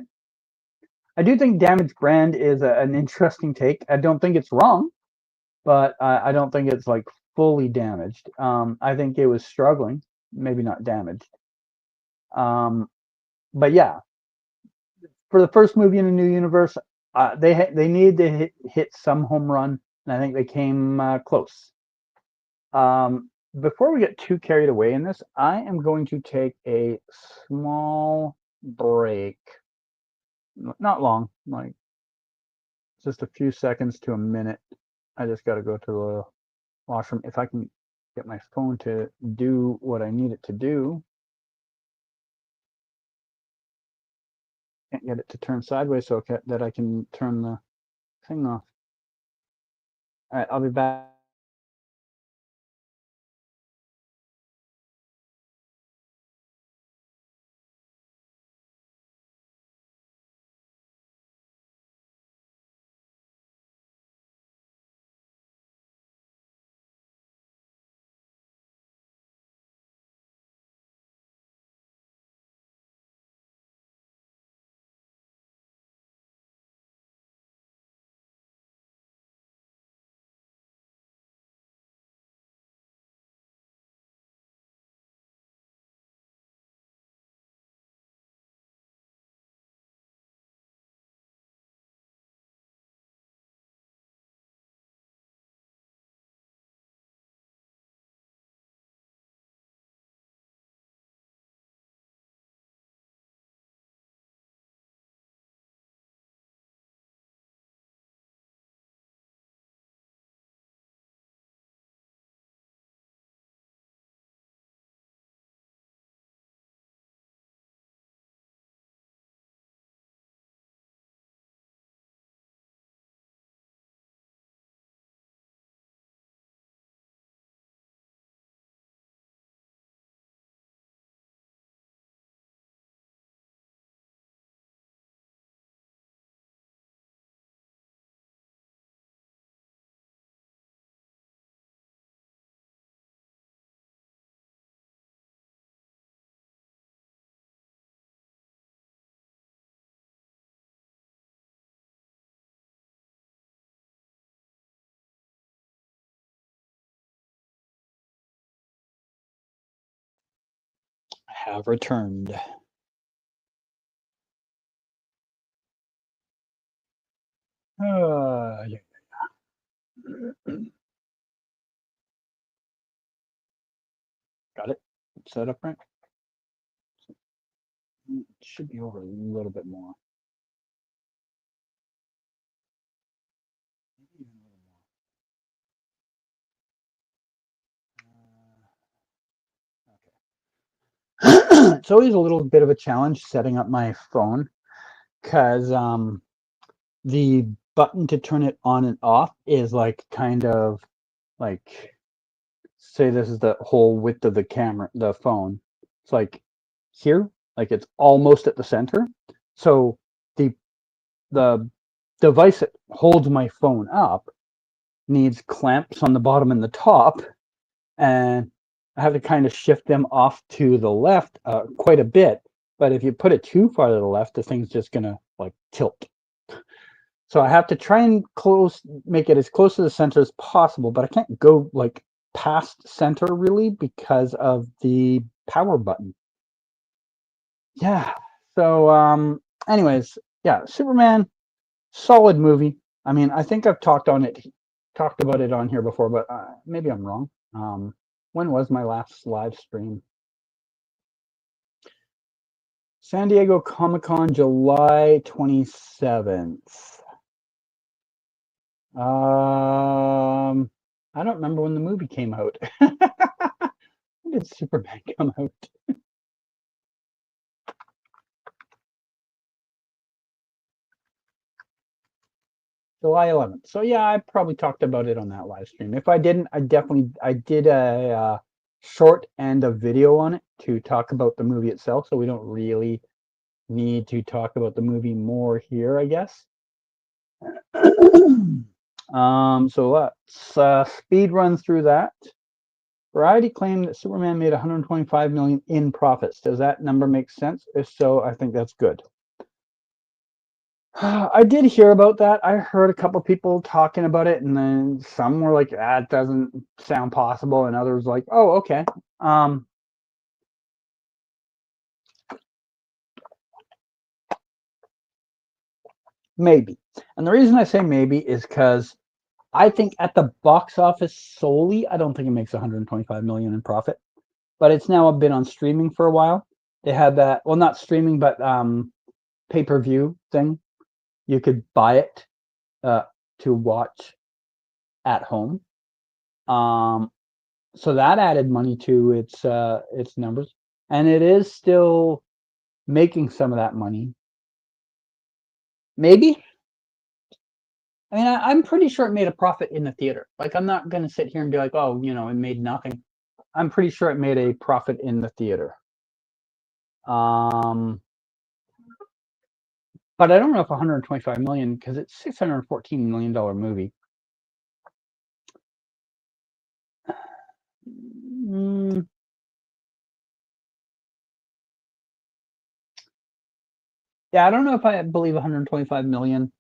I do think damaged brand is an interesting take. I don't think it's wrong, but I don't think it's like fully damaged. I think it was struggling, maybe not damaged. But yeah, for the first movie in a new universe, they needed to hit some home run, and I think they came close. Before we get too carried away in this, I am going to take a small break. Not long, like just a few seconds to a minute. I just got to go to the washroom. If I can get my phone to do what I need it to do. Can't get it to turn sideways so that I can turn the thing off. All right, I'll be back. have returned. Yeah. Got it set up right. It should be over a little bit more. Maybe even a little more. Okay. It's always a little bit of a challenge setting up my phone because the button to turn it on and off is like kind of like, say this is the whole width of the camera, the phone. It's like here, like it's almost at the center. So the the device that holds my phone up needs clamps on the bottom and the top, and I have to kind of shift them off to the left quite a bit. But if you put it too far to the left, the thing's just gonna like tilt. So I have to try and make it as close to the center as possible, but I can't go like past center really because of the power button. Yeah. So anyways, yeah, Superman, solid movie. I mean, I think I've talked about it on here before, but maybe I'm wrong. When was my last live stream? San Diego Comic-Con, July 27th. I don't remember when the movie came out. When did Superman come out? July 11th. So yeah, I probably talked about it on that live stream. If I didn't, I did a short and a video on it to talk about the movie itself. So we don't really need to talk about the movie more here, I guess. So let's speed run through that. Variety claimed that Superman made 125 million in profits. Does that number make sense? If so, I think that's good. I did hear about that. I heard a couple people talking about it, and then some were like, "Ah, it doesn't sound possible," and others like, "Oh, okay." Maybe. And the reason I say maybe is because I think at the box office solely, I don't think it makes 125 million in profit. But it's now been on streaming for a while. They had that, well, not streaming, but pay-per-view thing. You could buy it to watch at home. So that added money to its numbers, and it is still making some of that money. Maybe. I mean, I'm pretty sure it made a profit in the theater. Like, I'm not going to sit here and be like, oh, it made nothing. I'm pretty sure it made a profit in the theater. But I don't know if 125 million, because it's $614 million movie. Yeah, I don't know if I believe 125 million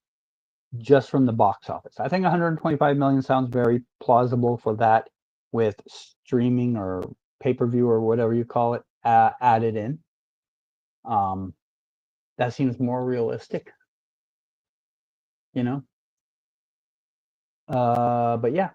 just from the box office. I think 125 million sounds very plausible for that, with streaming or pay-per-view or whatever you call it added in. That seems more realistic, you know. But yeah.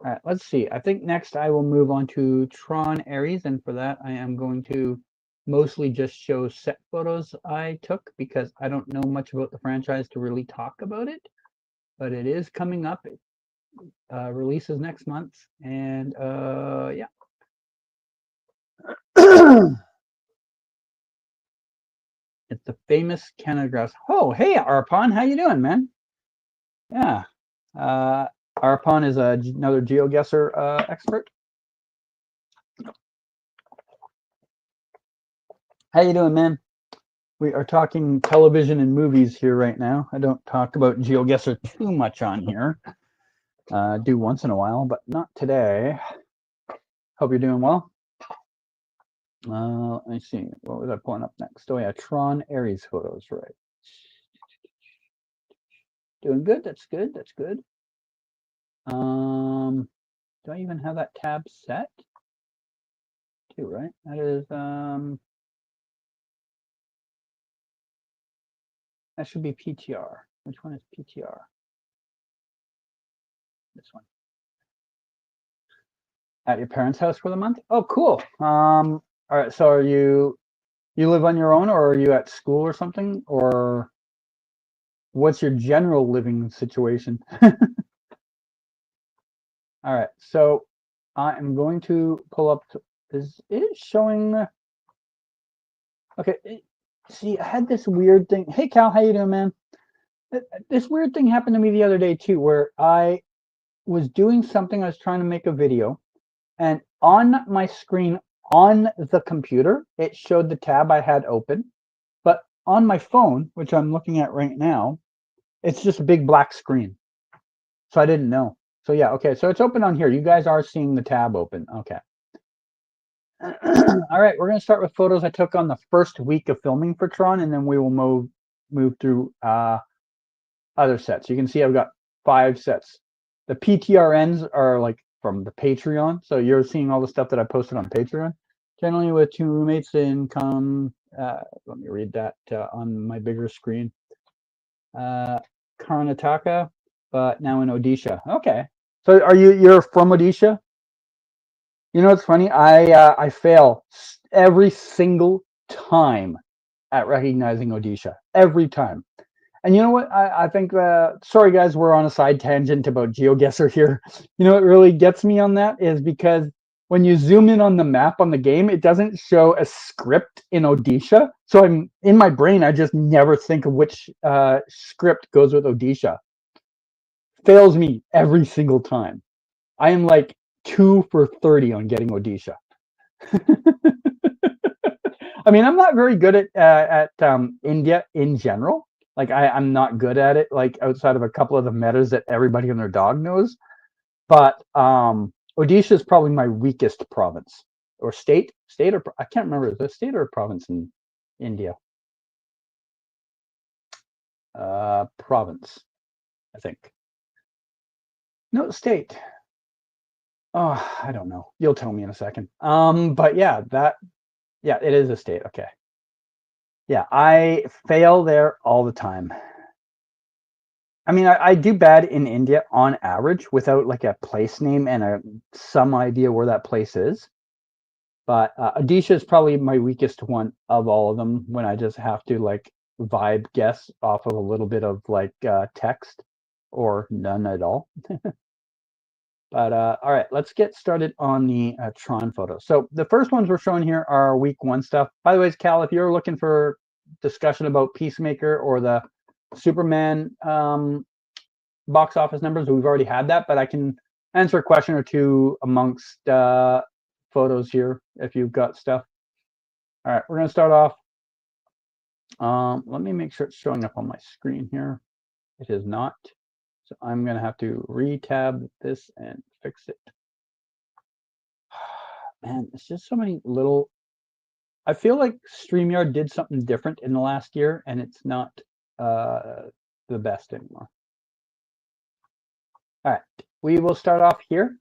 All right, let's see. I think next I will move on to Tron Ares, and for that I am going to mostly just show set photos I took because I don't know much about the franchise to really talk about it. But it is coming up. It releases next month, and yeah. It's the famous Canada grass. Oh, hey, Arpon, how you doing, man? Yeah. Arpon is another GeoGuessr expert. How you doing, man? We are talking television and movies here right now. I don't talk about GeoGuessr too much on here. Do once in a while, but not today. Hope you're doing well. Let me see. What was I pulling up next? Oh yeah, Tron Ares photos, right? Doing good. That's good. That's good. Do I even have that tab set? too, right? That is that should be PTR. Which one is PTR? This one. At your parents' house for the month? Oh, cool. All right. So are you live on your own, or are you at school or something, or what's your general living situation? All right. So I am going to pull up. Is it showing? Okay. See, I had this weird thing. Hey, Cal, how you doing, man? This weird thing happened to me the other day too, where I was doing something. I was trying to make a video, and on my screen on the computer, it showed the tab I had open. But on my phone, which I'm looking at right now, it's just a big black screen. So I didn't know. So yeah, okay. So it's open on here. You guys are seeing the tab open. Okay. All right, we're gonna start with photos I took on the first week of filming for Tron, and then we will move through other sets. You can see I've got 5 sets. The PTRNs are like from the Patreon, so you're seeing all the stuff that I posted on Patreon. Generally with 2 roommates income. Let me read that on my bigger screen. Karnataka, but now in Odisha. Okay, so you're from Odisha? You know what's funny? I fail every single time at recognizing Odisha. Every time. And you know what? I think, sorry guys, we're on a side tangent about GeoGuessr here. You know what really gets me on that is because when you zoom in on the map on the game, it doesn't show a script in Odisha. So I'm in my brain, I just never think of which script goes with Odisha. Fails me every single time. I am like 2 for 30 on getting Odisha. I mean, I'm not very good at India in general. Like I'm not good at it. Like outside of a couple of the metas that everybody and their dog knows. But Odisha is probably my weakest province or state. State or I can't remember. Is it a state or a province in India? Province, I think. No, state. Oh, I don't know. You'll tell me in a second. But yeah, yeah, it is a state. Okay. Yeah, I fail there all the time. I mean, I do bad in India on average without like a place name and some idea where that place is. But Odisha is probably my weakest one of all of them when I just have to like vibe guess off of a little bit of like text or none at all. But all right, let's get started on the Tron photos. So the first ones we're showing here are week 1 stuff. By the way, Cal, if you're looking for discussion about Peacemaker or the Superman box office numbers, we've already had that, but I can answer a question or two amongst photos here if you've got stuff. All right, we're going to start off. Let me make sure it's showing up on my screen here. It is not. So I'm going to have to re-tab this and fix it. Man, it's just so many little. I feel like StreamYard did something different in the last year, and it's not the best anymore. All right, we will start off here.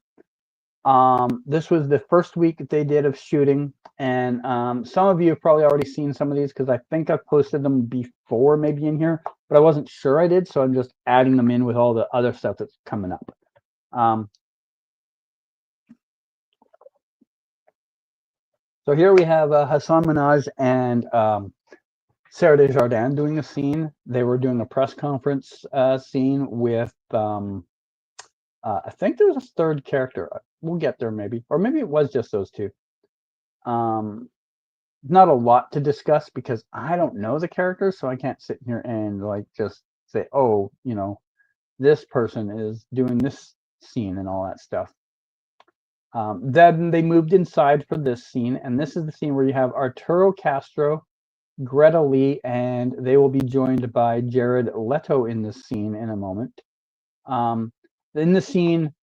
This was the first week that they did of shooting, and some of you have probably already seen some of these because I think I've posted them before, maybe in here, but I wasn't sure I did, so I'm just adding them in with all the other stuff that's coming up. So here we have Hassan Minaj and Sarah Desjardins doing a scene. They were doing a press conference scene with, I think there was a third character. We'll get there maybe, or maybe it was just those two. Not a lot to discuss because I don't know the characters, so I can't sit here and like just say, oh, you know, this person is doing this scene and all that stuff. Then they moved inside for this scene, and this is the scene where you have Arturo Castro, Greta Lee, and they will be joined by Jared Leto in this scene in a moment. In the scene,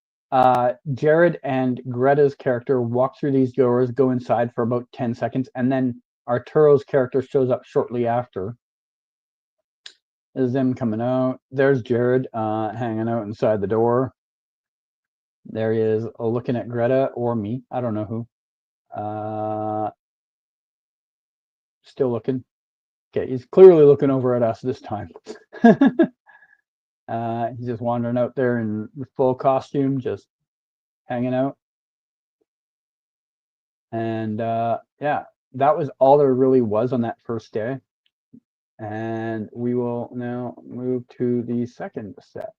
Jared and Greta's character walk through these doors, go inside for about 10 seconds, and then Arturo's character shows up shortly after. There's them coming out. There's Jared hanging out inside the door. There he is looking at Greta or me. I don't know who. Still looking. Okay, he's clearly looking over at us this time. He's just wandering out there in full costume, just hanging out. And yeah, that was all there really was on that first day. And we will now move to the second set.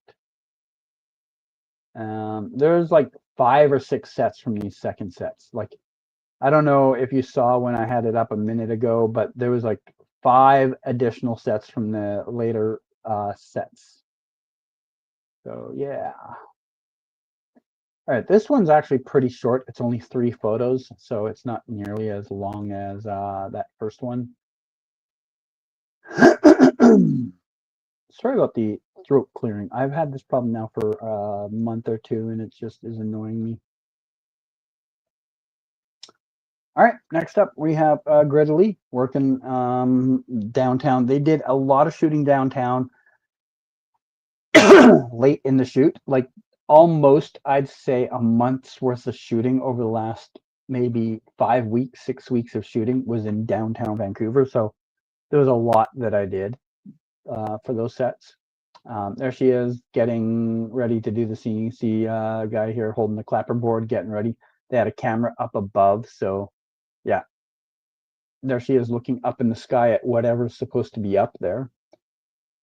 There's like 5 or 6 sets from these second sets. Like, I don't know if you saw when I had it up a minute ago, but there was like 5 additional sets from the later sets. So yeah. All right, this one's actually pretty short. It's only 3 photos, so it's not nearly as long as that first one. Sorry about the throat clearing. I've had this problem now for a month or 2, and it just is annoying me. All right, next up we have Greta Lee working downtown. They did a lot of shooting downtown late in the shoot, like almost, I'd say, a month's worth of shooting over the last maybe 5 weeks, 6 weeks of shooting was in downtown Vancouver. So there was a lot that I did for those sets. There she is getting ready to do the scene. You see a guy here holding the clapperboard, getting ready. They had a camera up above, so yeah. There she is looking up in the sky at whatever's supposed to be up there.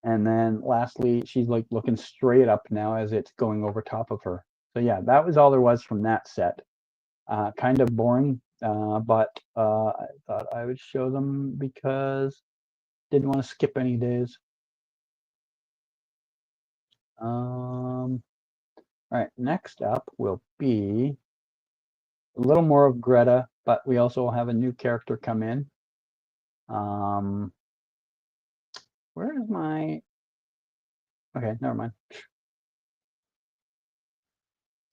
And then lastly, she's like looking straight up now as it's going over top of her. So yeah, that was all there was from that set. Kind of boring, but I thought I would show them because didn't want to skip any days. All right, next up will be a little more of Greta, but we also have a new character come in. Where is my... Okay, never mind.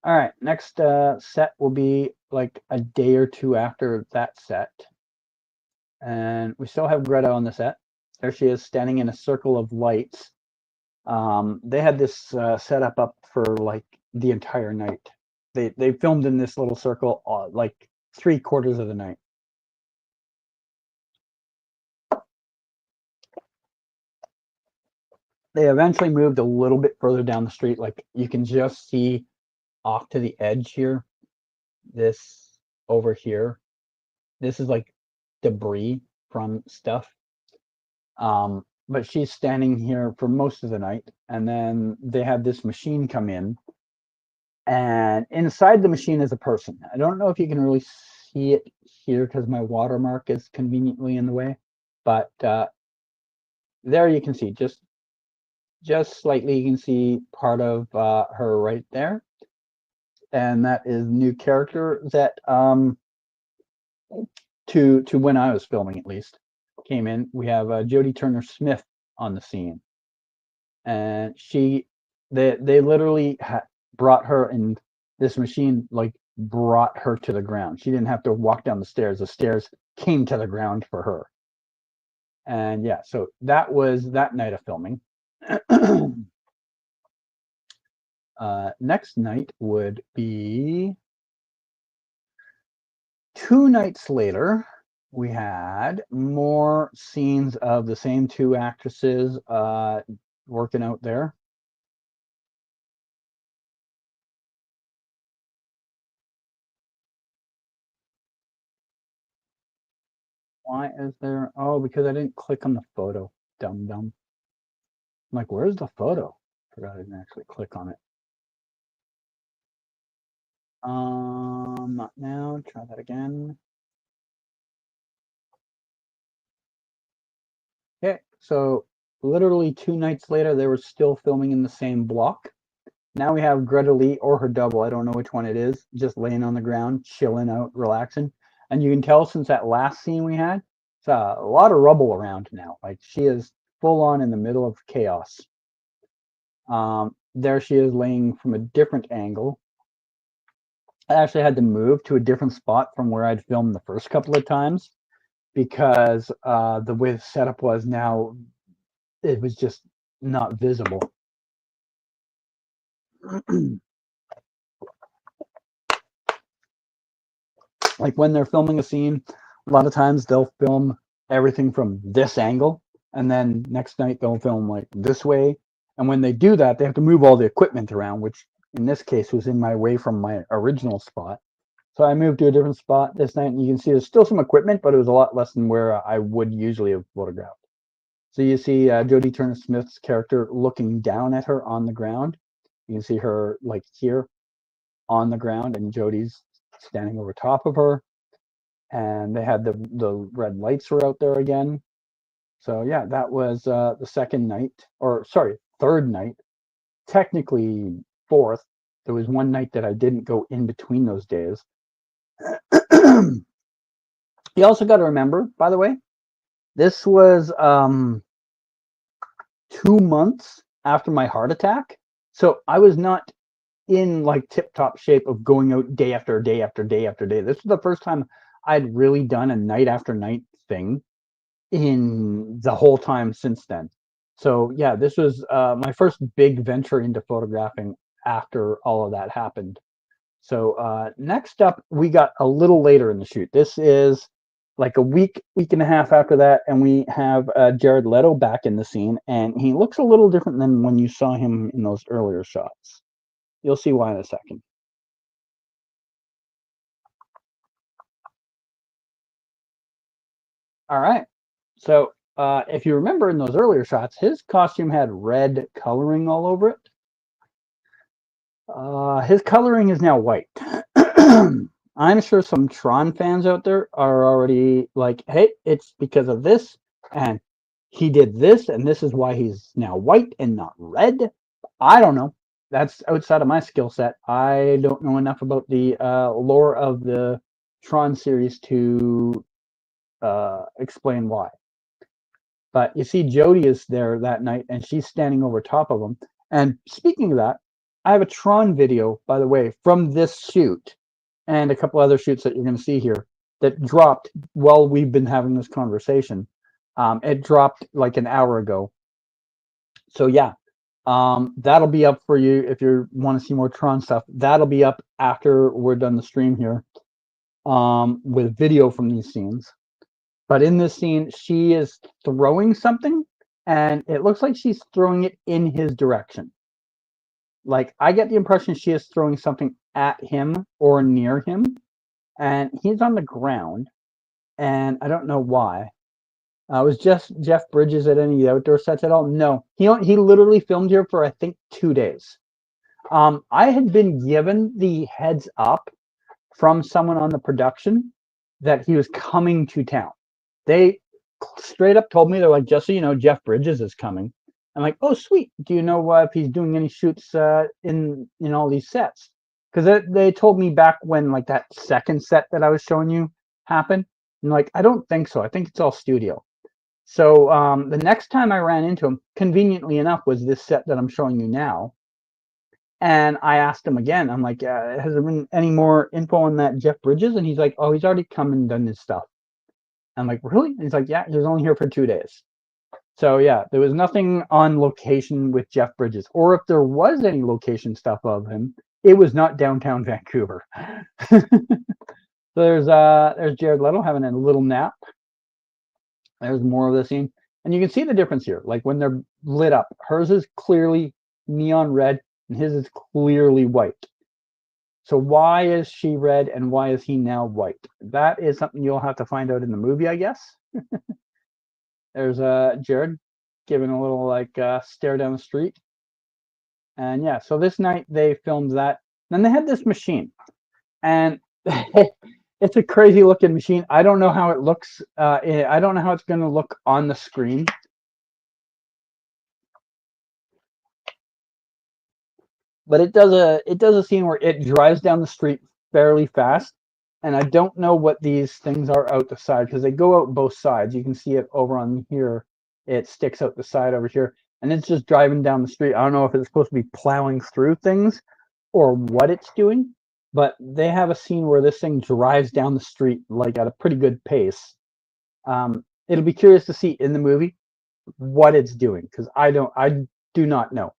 All right, next set will be like a day or 2 after that set. And we still have Greta on the set. There she is standing in a circle of lights. They had this set up for like the entire night. They filmed in this little circle like 3/4 of the night. They eventually moved a little bit further down the street. Like you can just see off to the edge here, this over here. This is like debris from stuff. But she's standing here for most of the night. And then they have this machine come in. And inside the machine is a person. I don't know if you can really see it here because my watermark is conveniently in the way. But there you can see, just slightly, you can see part of her right there. And that is new character that to when I was filming at least came in. We have Jodie Turner-Smith on the scene, and they literally brought her in this machine, like brought her to the ground. She didn't have to walk down the stairs. The stairs came to the ground for her. And yeah, so that was that night of filming. Next night would be 2 nights later. We had more scenes of the same 2 actresses working out there. Why is there... Oh, because I didn't click on the photo. Dumb. I'm like, where's the photo? Forgot I didn't actually click on it. Not now. Try that again. Okay, so literally 2 nights later, they were still filming in the same block. Now we have Greta Lee or her double, I don't know which one it is, just laying on the ground, chilling out, relaxing. And you can tell since that last scene we had, it's a lot of rubble around now. Like she is full on in the middle of chaos. There she is laying from a different angle. I actually had to move to a different spot from where I'd filmed the first couple of times because the way the setup was now, it was just not visible. Like when they're filming a scene, a lot of times they'll film everything from this angle, and then next night they'll film like this way. And when they do that, they have to move all the equipment around, which in this case was in my way from my original spot. So I moved to a different spot this night, and you can see there's still some equipment, but it was a lot less than where I would usually have photographed. So you see Jodie Turner-Smith's character looking down at her on the ground. You can see her like here on the ground, and Jodie's standing over top of her. And they had the red lights were out there again. So yeah, that was the second night, or sorry, third night. Technically fourth. There was one night that I didn't go in between those days. You also got to remember, by the way, this was 2 months after my heart attack. So I was not in like tip top shape of going out day after day after day after day. This was the first time I'd really done a night after night thing in the whole time since then. So yeah, this was my first big venture into photographing after all of that happened. So next up, we got a little later in the shoot. This is like a week and a half after that, and we have Jared Leto back in the scene, and he looks a little different than when you saw him in those earlier shots. You'll see why in a second. All right. So if you remember in those earlier shots, his costume had red coloring all over it. His coloring is now white. I'm sure some Tron fans out there are already like, hey, it's because of this, and he did this, and this is why he's now white and not red. I don't know. That's outside of my skill set. I don't know enough about the lore of the Tron series to explain why. But you see, Jodie is there that night, and she's standing over top of him. And speaking of that, I have a Tron video, by the way, from this shoot and a couple other shoots that you're going to see here that dropped while we've been having this conversation. It dropped like an hour ago. So yeah, that'll be up for you if you want to see more Tron stuff. That'll be up after we're done the stream here with video from these scenes. But in this scene, she is throwing something, and it looks like she's throwing it in his direction. Like, I get the impression she is throwing something at him or near him, and he's on the ground, and I don't know why. Was just Jeff Bridges at any outdoor sets at all? No, he literally filmed here for I think 2 days. I had been given the heads up from someone on the production that he was coming to town. They straight up told me, they're like, just so you know, Jeff Bridges is coming. I'm like, oh, sweet. Do you know if he's doing any shoots in all these sets? Because they told me back when like that second set that I was showing you happened. And like, I don't think so. I think it's all studio. So the next time I ran into him, conveniently enough, was this set that I'm showing you now. And I asked him again. I'm like, has there been any more info on that Jeff Bridges? And he's like, oh, he's already come and done his stuff. I'm like, really? And he's like, yeah, he was only here for 2 days. So yeah, there was nothing on location with Jeff Bridges, or if there was any location stuff of him, it was not downtown Vancouver. So there's Jared Leto having a little nap. There's more of the scene, and you can see the difference here. Like when they're lit up, hers is clearly neon red, and his is clearly white. So why is she red and why is he now white? That is something you'll have to find out in the movie, I guess. There's Jared giving a little like stare down the street. And yeah, so this night they filmed that. Then they had this machine. And it's a crazy looking machine. I don't know how it looks. I don't know how it's going to look on the screen. But it does a scene where it drives down the street fairly fast, and I don't know what these things are out the side because they go out both sides. You can see it over on here. It sticks out the side over here, and it's just driving down the street. I don't know if it's supposed to be plowing through things or what it's doing, but they have a scene where this thing drives down the street like at a pretty good pace. It'll be curious to see in the movie what it's doing because I do not know.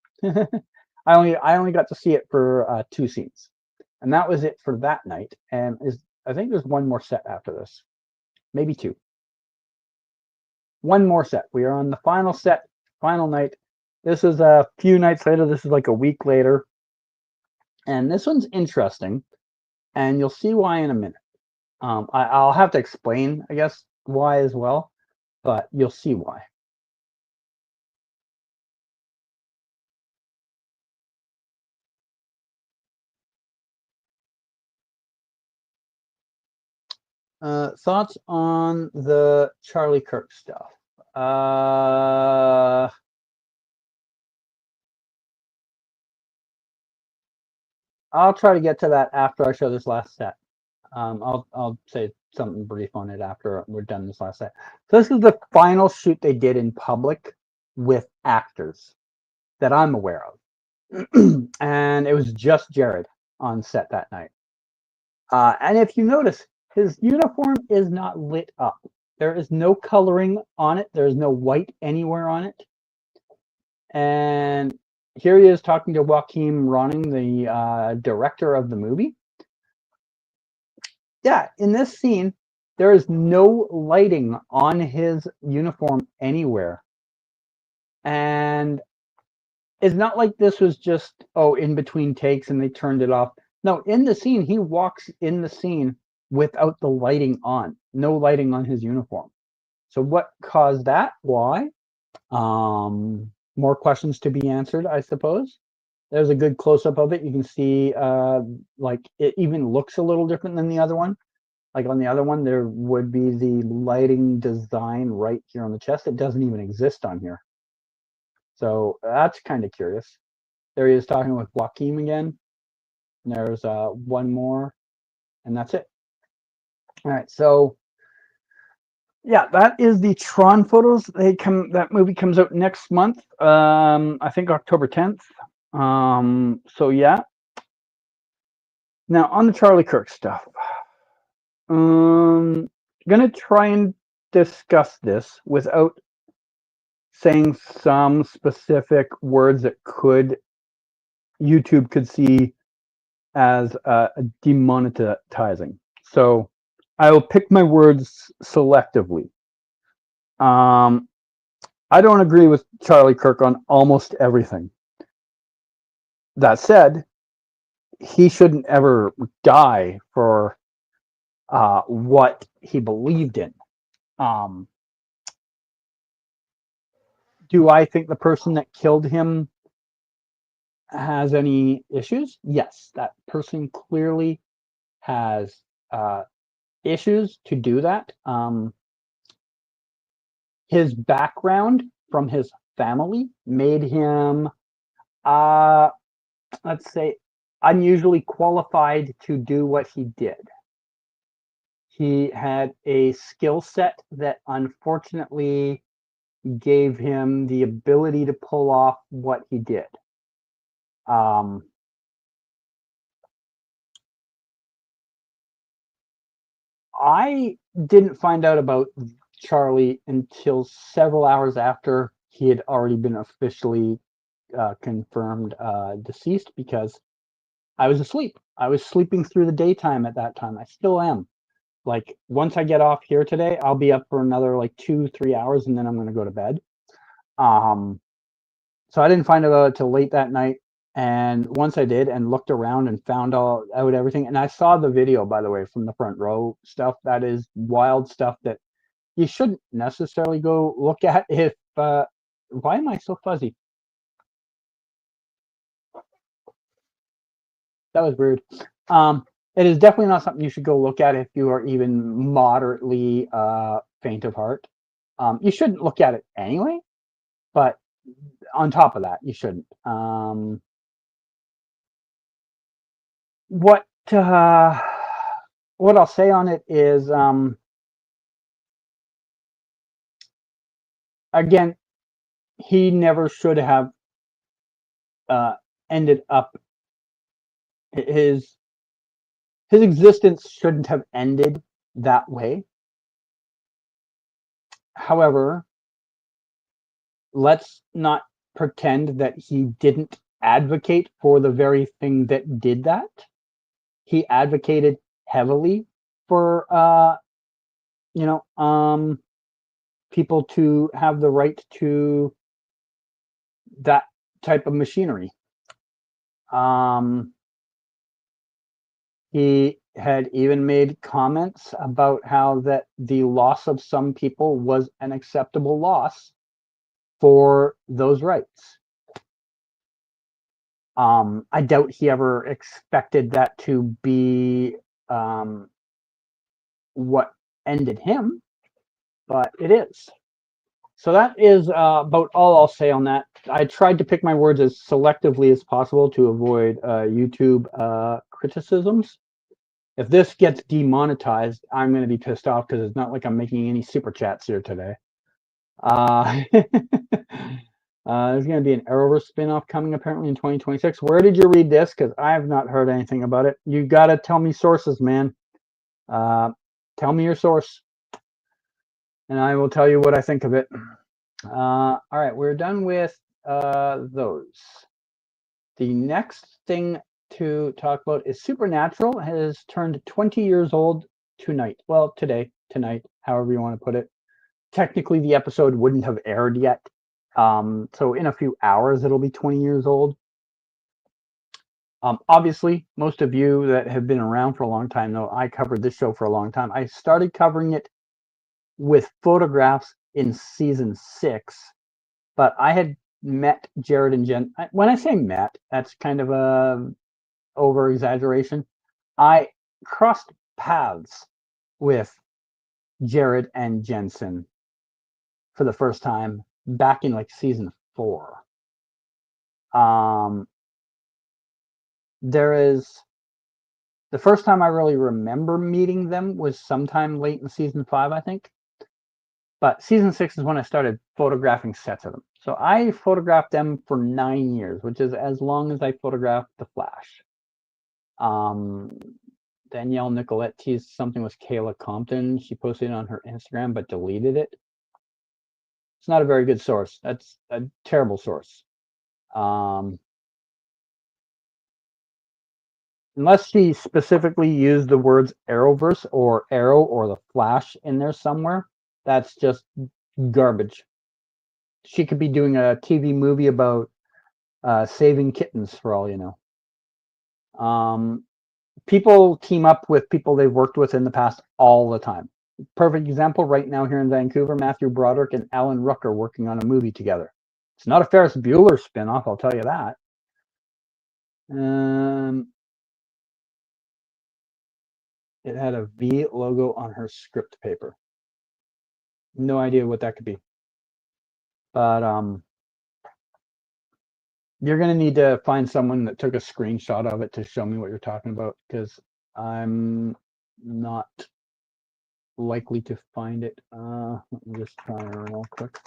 I only got to see it for 2 scenes, and that was it for that night. And I think there's one more set after this, maybe two. One more set. We are on the final set, final night. This is a few nights later. This is like a week later. And this one's interesting, and you'll see why in a minute. I'll have to explain, I guess, why as well, but you'll see why. Thoughts on the Charlie Kirk stuff? I'll try to get to that after I show this last set. I'll say something brief on it after we're done this last set. So this is the final shoot they did in public with actors that I'm aware of, and it was just Jared on set that night. And if you notice, his uniform is not lit up. There is no coloring on it. There is no white anywhere on it. And here he is talking to Joachim Ronning, the director of the movie. Yeah, in this scene, there is no lighting on his uniform anywhere. And it's not like this was just, in between takes and they turned it off. No, in the scene, he walks in the scene without the lighting on. No lighting on his uniform. So what caused that? Why? More questions to be answered, I suppose. There's a good close-up of it. You can see, like, it even looks a little different than the other one. Like on the other one, there would be the lighting design right here on the chest. It doesn't even exist on here. So that's kind of curious. There he is talking with Joachim again. And there's one more, and that's it. All right, so yeah, that is the Tron photos. That movie comes out next month. I think October 10th. So yeah. Now on the Charlie Kirk stuff. Gonna try and discuss this without saying some specific words that YouTube could see as demonetizing. So I will pick my words selectively. I don't agree with Charlie Kirk on almost everything. That said, he shouldn't ever die for what he believed in. Do I think the person that killed him has any issues? Yes, that person clearly has issues to do that. His background from his family made him, let's say, unusually qualified to do what he did. He had a skill set that unfortunately gave him the ability to pull off what he did. I didn't find out about Charlie until several hours after he had already been officially confirmed deceased, because I was asleep. I was sleeping through the daytime at that time. I still am. Like, once I get off here today, I'll be up for another like 2-3 hours, and then I'm going to go to bed. So I didn't find out till late that night. And once I did and looked around and found out everything, and I saw the video, by the way, from the front row stuff. That is wild stuff that you shouldn't necessarily go look at if, why am I so fuzzy? That was weird. It is definitely not something you should go look at if you are even moderately faint of heart. You shouldn't look at it anyway, but on top of that, you shouldn't. What I'll say on it is, again, he never should have ended up, his existence shouldn't have ended that way. However, let's not pretend that he didn't advocate for the very thing that did that. He advocated heavily for people to have the right to that type of machinery. He had even made comments about how that the loss of some people was an acceptable loss for those rights. I doubt he ever expected that to be what ended him, but it is. So that is about all I'll say on that. I tried to pick my words as selectively as possible to avoid YouTube criticisms. If this gets demonetized, I'm going to be pissed off because it's not like I'm making any super chats here today. There's going to be an Arrowverse spinoff coming apparently in 2026. Where did you read this? Because I have not heard anything about it. You got to tell me sources, man. Tell me your source, and I will tell you what I think of it. All right, we're done with those. The next thing to talk about is Supernatural has turned 20 years old tonight. Well, tonight, however you want to put it. Technically, the episode wouldn't have aired yet. So in a few hours, it'll be 20 years old. Obviously, most of you that have been around for a long time know I covered this show for a long time. I started covering it with photographs in season 6, but I had met Jared and Jen. When I say met, that's kind of a over exaggeration. I crossed paths with Jared and Jensen for the first time back in like season 4. There is the first time I really remember meeting them was sometime late in season 5, I think. But season 6 is when I started photographing sets of them. So I photographed them for 9 years, which is as long as I photographed The Flash. Danielle Nicolette teased something with Kayla Compton. She posted it on her Instagram, but deleted it. It's not a very good source. That's a terrible source. Unless she specifically used the words Arrowverse or Arrow or The Flash in there somewhere, that's just garbage. She could be doing a TV movie about saving kittens for all you know. People team up with people they've worked with in the past all the time. Perfect example right now here in Vancouver, Matthew Broderick and Alan Ruck are working on a movie together. It's not a Ferris Bueller spinoff, I'll tell you that. It had a V logo on her script paper. No idea what that could be. But you're going to need to find someone that took a screenshot of it to show me what you're talking about, because I'm not likely to find it. Let me just try it real quick.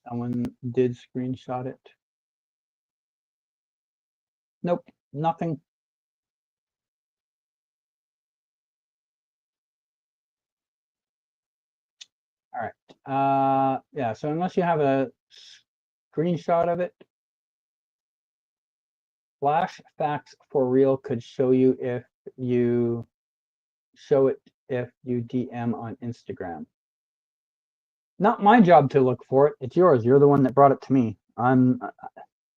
Someone did screenshot it. Nope, nothing. All right. Yeah, so unless you have a screenshot of it, Flash Facts for Real could show you if you DM on Instagram. Not my job to look for it. It's yours. You're the one that brought it to me. I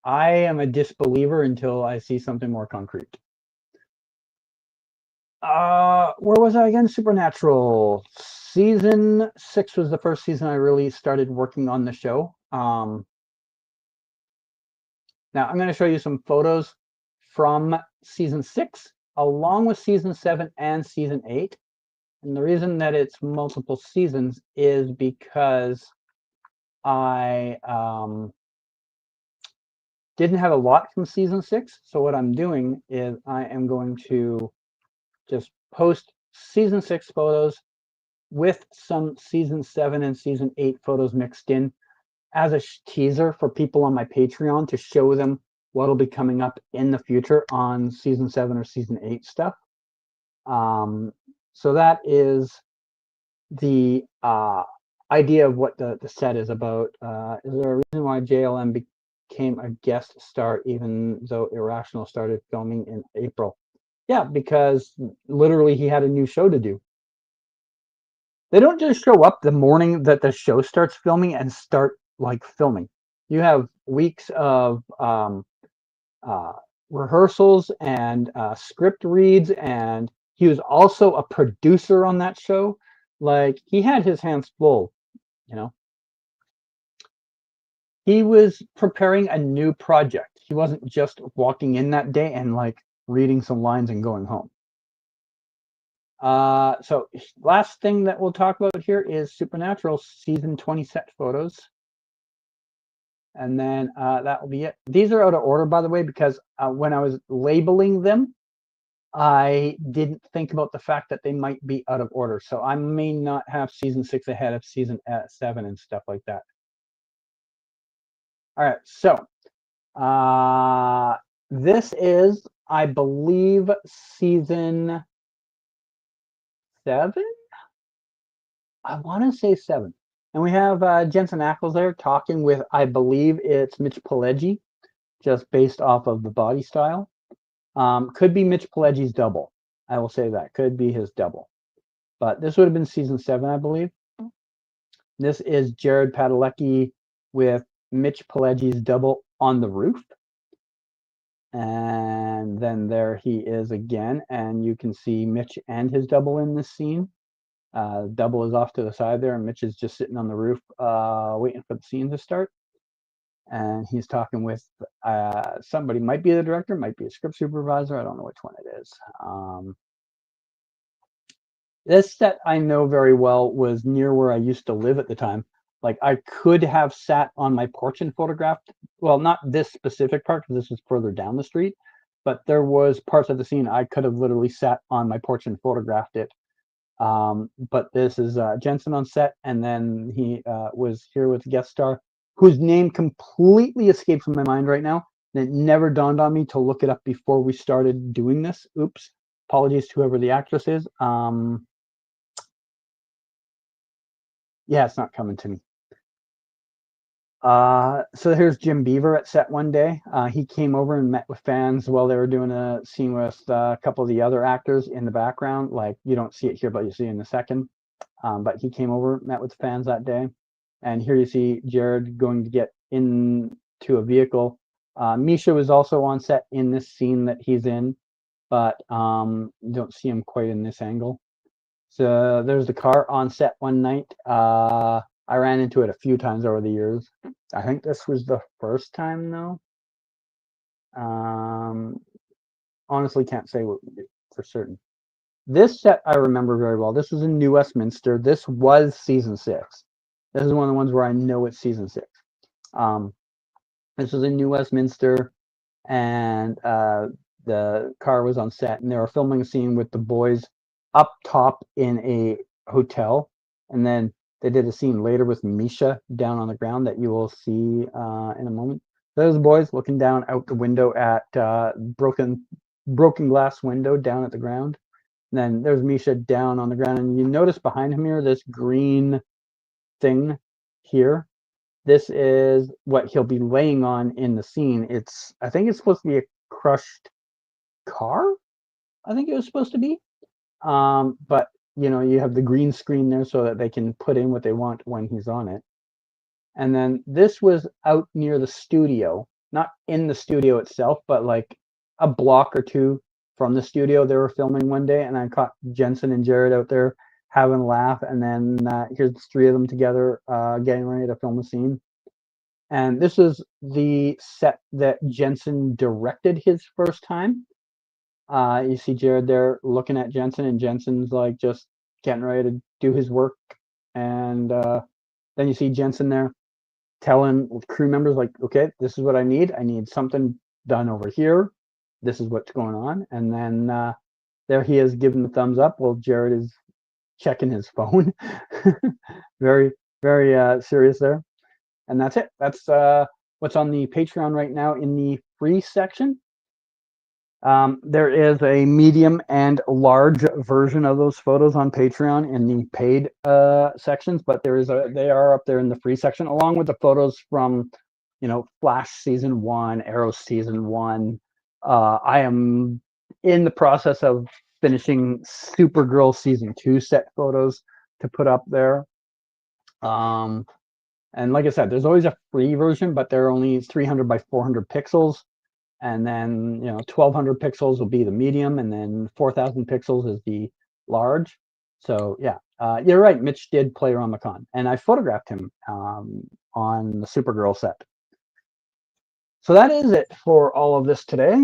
am a disbeliever until I see something more concrete. Where was I again? Supernatural. Season 6 was the first season I really started working on the show. Now I'm going to show you some photos from season 6, along with season 7 and season 8. And the reason that it's multiple seasons is because I didn't have a lot from season 6. So what I'm doing is I am going to just post season 6 photos with some season 7 and season 8 photos mixed in as a teaser for people on my Patreon to show them what'll be coming up in the future on season 7 or season 8 stuff. So that is the idea of what the set is about. Is there a reason why JLM became a guest star, even though Irrational started filming in April. Yeah, because literally he had a new show to do. They don't just show up the morning that the show starts filming and start like filming. You have weeks of uh, rehearsals and script reads, and he was also a producer on that show. Like he had his hands full, you know. He was preparing a new project. He wasn't just walking in that day and like reading some lines and going home. So last thing that we'll talk about here is Supernatural season 20 set photos. And then that will be it. These are out of order, by the way, because when I was labeling them, I didn't think about the fact that they might be out of order. So I may not have season 6 ahead of season 7 and stuff like that. All right. So this is, I believe, season 7. I want to say 7. And we have Jensen Ackles there talking with, I believe it's Mitch Pileggi, just based off of the body style. Could be Mitch Pileggi's double. I will say that. Could be his double. But this would have been season 7, I believe. This is Jared Padalecki with Mitch Pileggi's double on the roof. And then there he is again. And you can see Mitch and his double in this scene. Double is off to the side there, and Mitch is just sitting on the roof waiting for the scene to start. And he's talking with somebody, might be the director, might be a script supervisor. I don't know which one it is. This set I know very well was near where I used to live at the time. Like I could have sat on my porch and photographed. Well, not this specific part because this was further down the street, but there was parts of the scene I could have literally sat on my porch and photographed it. But this is Jensen on set, and then he was here with a guest star whose name completely escaped from my mind right now. And it never dawned on me to look it up before we started doing this. Oops. Apologies to whoever the actress is. Yeah, it's not coming to me. So here's Jim Beaver at set one day. He came over and met with fans while they were doing a scene with a couple of the other actors in the background. Like you don't see it here, but you see it in a second. But he came over, met with fans that day. And here you see Jared going to get into a vehicle. Misha was also on set in this scene that he's in, but you don't see him quite in this angle. So there's the car on set one night. I ran into it a few times over the years. I think this was the first time though. Honestly can't say for certain. This set I remember very well. This was in New Westminster. This was season 6. This is one of the ones where I know it's season 6. This was in New Westminster, and the car was on set, and they were filming a scene with the boys up top in a hotel, and then they did a scene later with Misha down on the ground that you will see in a moment. Those boys looking down out the window at broken glass window down at the ground. And then there's Misha down on the ground, and you notice behind him here this green thing here. This is what he'll be laying on in the scene. I think it's supposed to be a crushed car. I think it was supposed to be. But you know, you have the green screen there so that they can put in what they want when he's on it. And then this was out near the studio, not in the studio itself, but like a block or two from the studio. They were filming one day, and I caught Jensen and Jared out there having a laugh. And then here's the 3 of them together getting ready to film a scene. And this is the set that Jensen directed his first time. You see Jared there looking at Jensen, and Jensen's like just getting ready to do his work. And then you see Jensen there telling crew members like, okay, this is what I need. I need something done over here. This is what's going on. And then there he is giving the thumbs up while Jared is checking his phone. Very, very serious there. And that's it. That's what's on the Patreon right now in the free section. There is a medium and large version of those photos on Patreon in the paid sections, but they are up there in the free section, along with the photos from you know, Flash season 1, Arrow season 1. I am in the process of finishing Supergirl season 2 set photos to put up there. And like I said, there's always a free version, but they're only 300 by 400 pixels. And then, you know, 1200 pixels will be the medium, and then 4000 pixels is the large. So yeah, you're right. Mitch did play around the con, and I photographed him on the Supergirl set. So that is it for all of this today.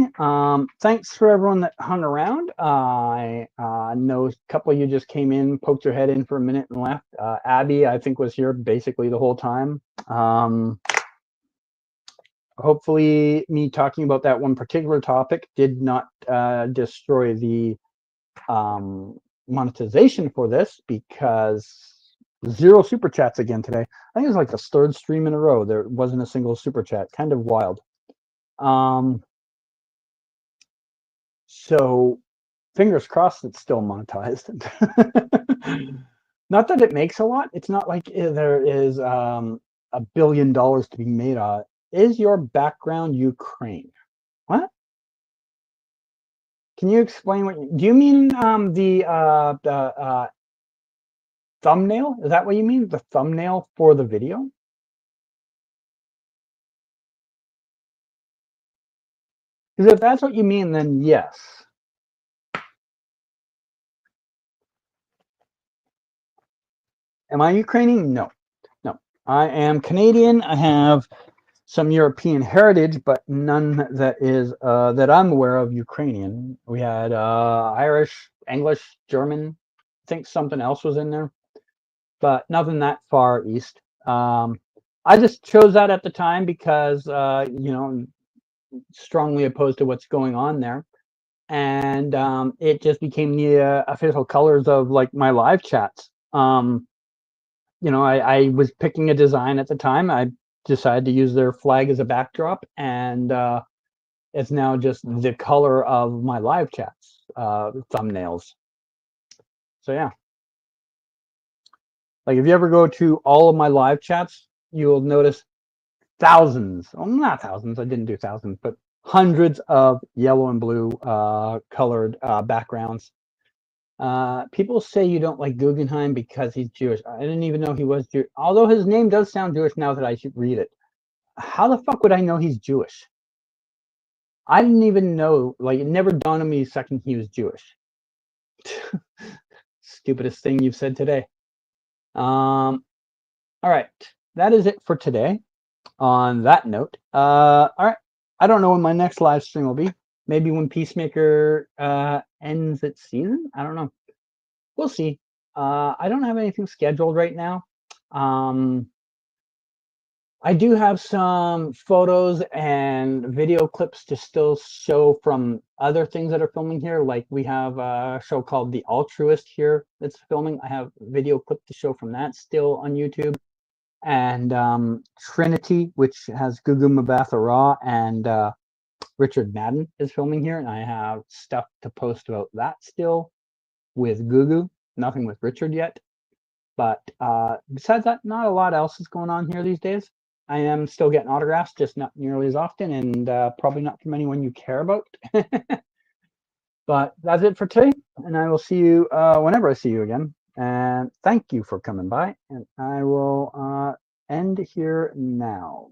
Thanks for everyone that hung around. I know a couple of you just came in, poked your head in for a minute and left. Abby, I think, was here basically the whole time. Hopefully me talking about that one particular topic did not destroy the monetization for this, because 0 super chats again today. I think it was like the 3rd stream in a row there wasn't a single super chat. Kind of wild. So fingers crossed it's still monetized. Not that it makes a lot. It's not like there is $1 billion to be made on it. Is your background Ukraine? What? Can you explain what do you mean? The thumbnail? Is that what you mean? The thumbnail for the video? Because if that's what you mean, then yes. Am I Ukrainian? No, no. I am Canadian. I have some European heritage, but none that is that I'm aware of Ukrainian. We had Irish, English, German. I think something else was in there, but nothing that far east. I just chose that at the time because you know, strongly opposed to what's going on there, and it just became the official colors of like my live chats. You know, I was picking a design at the time. I decided to use their flag as a backdrop, and it's now just the color of my live chats thumbnails. So yeah, like if you ever go to all of my live chats, you will notice thousands, well, not thousands, I didn't do thousands, but hundreds of yellow and blue colored backgrounds. People say you don't like Guggenheim because he's Jewish. I didn't even know he was Jewish, although his name does sound Jewish now that I should read it. How the fuck would I know he's Jewish? I didn't even know, like, it never dawned on me a second he was Jewish. Stupidest thing you've said today. All right, that is it for today. On that note, all right, I don't know when my next live stream will be. Maybe when Peacemaker ends its season. I don't know. We'll see. I don't have anything scheduled right now. I do have some photos and video clips to still show from other things that are filming here. Like we have a show called The Altruist here that's filming. I have video clip to show from that still on YouTube. And Trinity, which has Gugu Mbatha-Raw and Richard Madden is filming here. And I have stuff to post about that still with Gugu. Nothing with Richard yet. But besides that, not a lot else is going on here these days. I am still getting autographs, just not nearly as often, and probably not from anyone you care about. But that's it for today, and I will see you whenever I see you again. And thank you for coming by, and I will end here now.